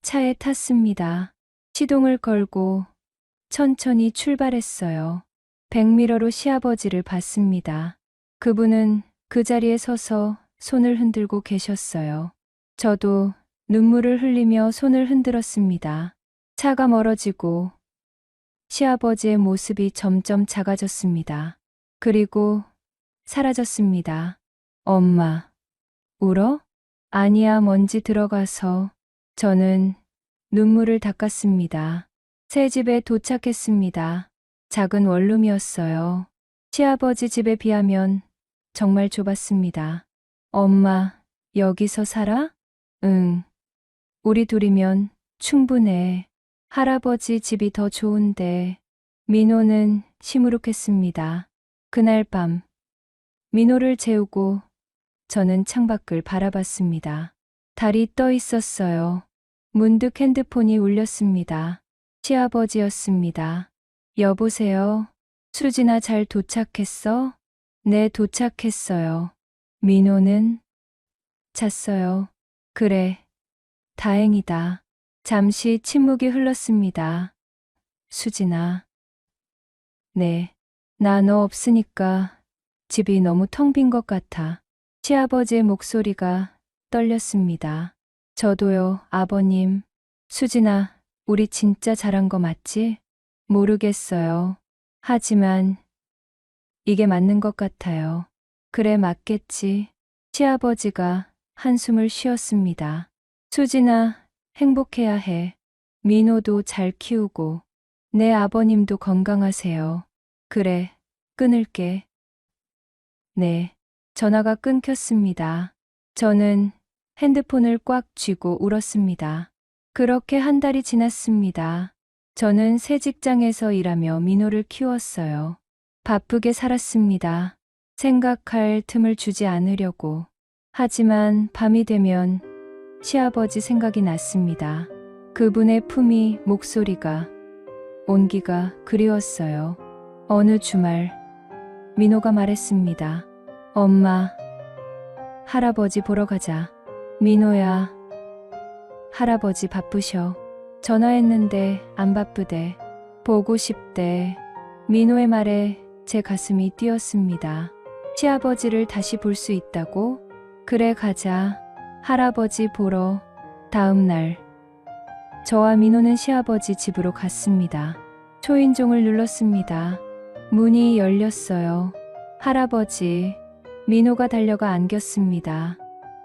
차에 탔습니다. 시동을 걸고 천천히 출발했어요. 백미러로 시아버지를 봤습니다. 그분은 그 자리에 서서 손을 흔들고 계셨어요. 저도 눈물을 흘리며 손을 흔들었습니다. 차가 멀어지고 시아버지의 모습이 점점 작아졌습니다. 그리고 사라졌습니다. 엄마, 울어? 아니야, 먼지 들어가서. 저는 눈물을 닦았습니다. 새 집에 도착했습니다. 작은 원룸이었어요. 시아버지 집에 비하면 정말 좁았습니다. 엄마, 여기서 살아? 응. 우리 둘이면 충분해. 할아버지 집이 더 좋은데. 민호는 시무룩했습니다. 그날 밤, 민호를 재우고 저는 창밖을 바라봤습니다. 달이 떠 있었어요. 문득 핸드폰이 울렸습니다. 시아버지였습니다. 여보세요? 수진아, 잘 도착했어? 네, 도착했어요. 민호는? 잤어요. 그래, 다행이다. 잠시 침묵이 흘렀습니다. 수진아. 네. 나 너 없으니까 집이 너무 텅 빈 것 같아. 시아버지의 목소리가 떨렸습니다. 저도요, 아버님. 수진아, 우리 진짜 잘한 거 맞지? 모르겠어요. 하지만 이게 맞는 것 같아요. 그래, 맞겠지. 시아버지가 한숨을 쉬었습니다. 수진아, 행복해야 해. 민호도 잘 키우고 내 아버님도 건강하세요. 그래, 끊을게. 네. 전화가 끊겼습니다. 저는 핸드폰을 꽉 쥐고 울었습니다. 그렇게 한 달이 지났습니다. 저는 새 직장에서 일하며 민호를 키웠어요. 바쁘게 살았습니다. 생각할 틈을 주지 않으려고. 하지만 밤이 되면 시아버지 생각이 났습니다. 그분의 품위, 목소리가, 온기가 그리웠어요. 어느 주말 민호가 말했습니다. 엄마, 할아버지 보러 가자. 민호야, 할아버지 바쁘셔. 전화했는데 안 바쁘대. 보고 싶대. 민호의 말에 제 가슴이 뛰었습니다. 시아버지를 다시 볼 수 있다고? 그래, 가자. 할아버지 보러. 다음 날 저와 민호는 시아버지 집으로 갔습니다. 초인종을 눌렀습니다. 문이 열렸어요. 할아버지, 민호가 달려가 안겼습니다.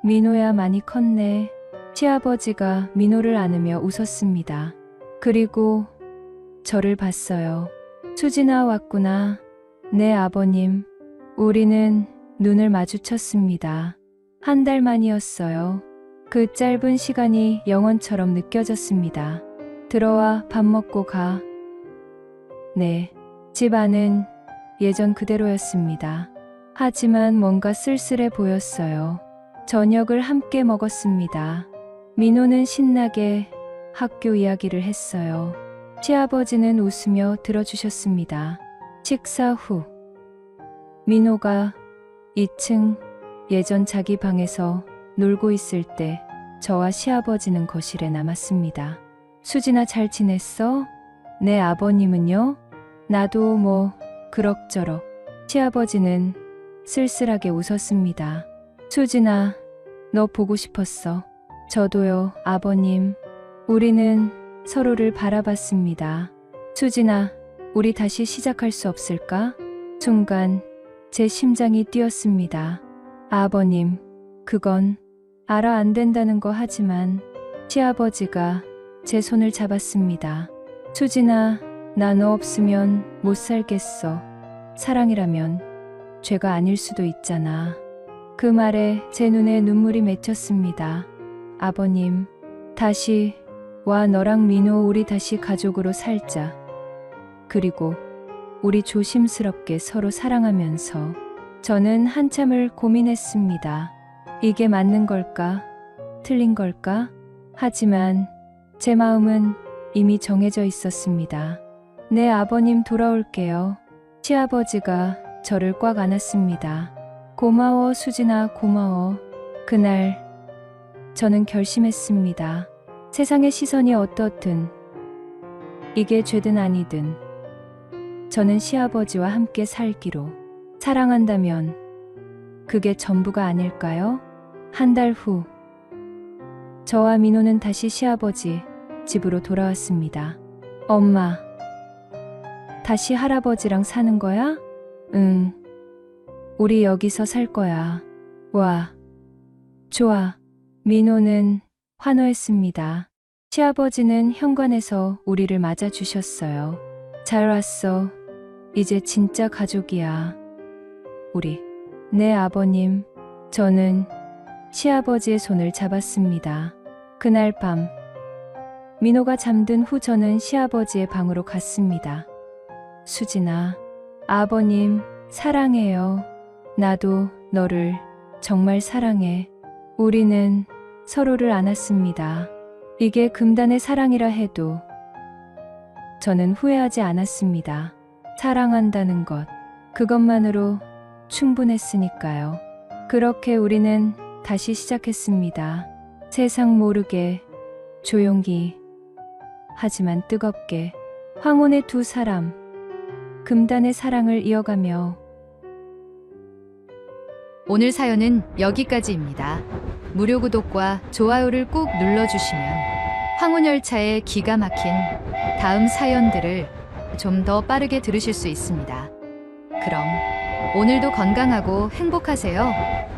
민호야, 많이 컸네. 시아버지가 민호를 안으며 웃었습니다. 그리고 저를 봤어요. 수진아, 왔구나. 네, 아버님. 우리는 눈을 마주쳤습니다. 한 달 만이었어요. 그 짧은 시간이 영원처럼 느껴졌습니다. 들어와, 밥 먹고 가. 네. 집 안은 예전 그대로였습니다. 하지만 뭔가 쓸쓸해 보였어요. 저녁을 함께 먹었습니다. 민호는 신나게 학교 이야기를 했어요. 시아버지는 웃으며 들어주셨습니다. 식사 후 민호가 2층 예전 자기 방에서 놀고 있을 때 저와 시아버지는 거실에 남았습니다. 수진아, 잘 지냈어? 네, 아버님은요? 나도 뭐 그럭저럭. 시아버지는 쓸쓸하게 웃었습니다. 수진아, 너 보고 싶었어. 저도요, 아버님. 우리는 서로를 바라봤습니다. 수진아, 우리 다시 시작할 수 없을까? 순간 제 심장이 뛰었습니다. 아버님, 그건 알아, 안 된다는 거. 하지만 시아버지가 제 손을 잡았습니다. 수진아, 나 너 없으면 못 살겠어. 사랑이라면 죄가 아닐 수도 있잖아. 그 말에 제 눈에 눈물이 맺혔습니다. 아버님, 다시 와. 너랑 민호, 우리 다시 가족으로 살자. 그리고 우리 조심스럽게 서로 사랑하면서. 저는 한참을 고민했습니다. 이게 맞는 걸까? 틀린 걸까? 하지만 제 마음은 이미 정해져 있었습니다. 네, 아버님, 돌아올게요. 시아버지가 저를 꽉 안았습니다. 고마워, 수진아, 고마워. 그날 저는 결심했습니다. 세상의 시선이 어떻든, 이게 죄든 아니든 저는 시아버지와 함께 살기로. 사랑한다면 그게 전부가 아닐까요? 한 달 후 저와 민호는 다시 시아버지 집으로 돌아왔습니다. 엄마, 다시 할아버지랑 사는 거야? 응. 우리 여기서 살 거야. 와, 좋아. 민호는 환호했습니다. 시아버지는 현관에서 우리를 맞아주셨어요. 잘 왔어. 이제 진짜 가족이야. 우리. 네, 아버님. 저는 시아버지의 손을 잡았습니다. 그날 밤 민호가 잠든 후 저는 시아버지의 방으로 갔습니다. 수진아, 아버님 사랑해요. 나도 너를 정말 사랑해. 우리는 서로를 안았습니다. 이게 금단의 사랑이라 해도 저는 후회하지 않았습니다. 사랑한다는 것, 그것만으로 충분했으니까요. 그렇게 우리는 다시 시작했습니다. 세상 모르게, 조용히, 하지만 뜨겁게 황혼의 두 사람, 금단의 사랑을 이어가며 오늘 사연은 여기까지입니다. 무료 구독과 좋아요를 꾹 눌러주시면 황혼열차의 기가 막힌 다음 사연들을 좀 더 빠르게 들으실 수 있습니다. 그럼 오늘도 건강하고 행복하세요.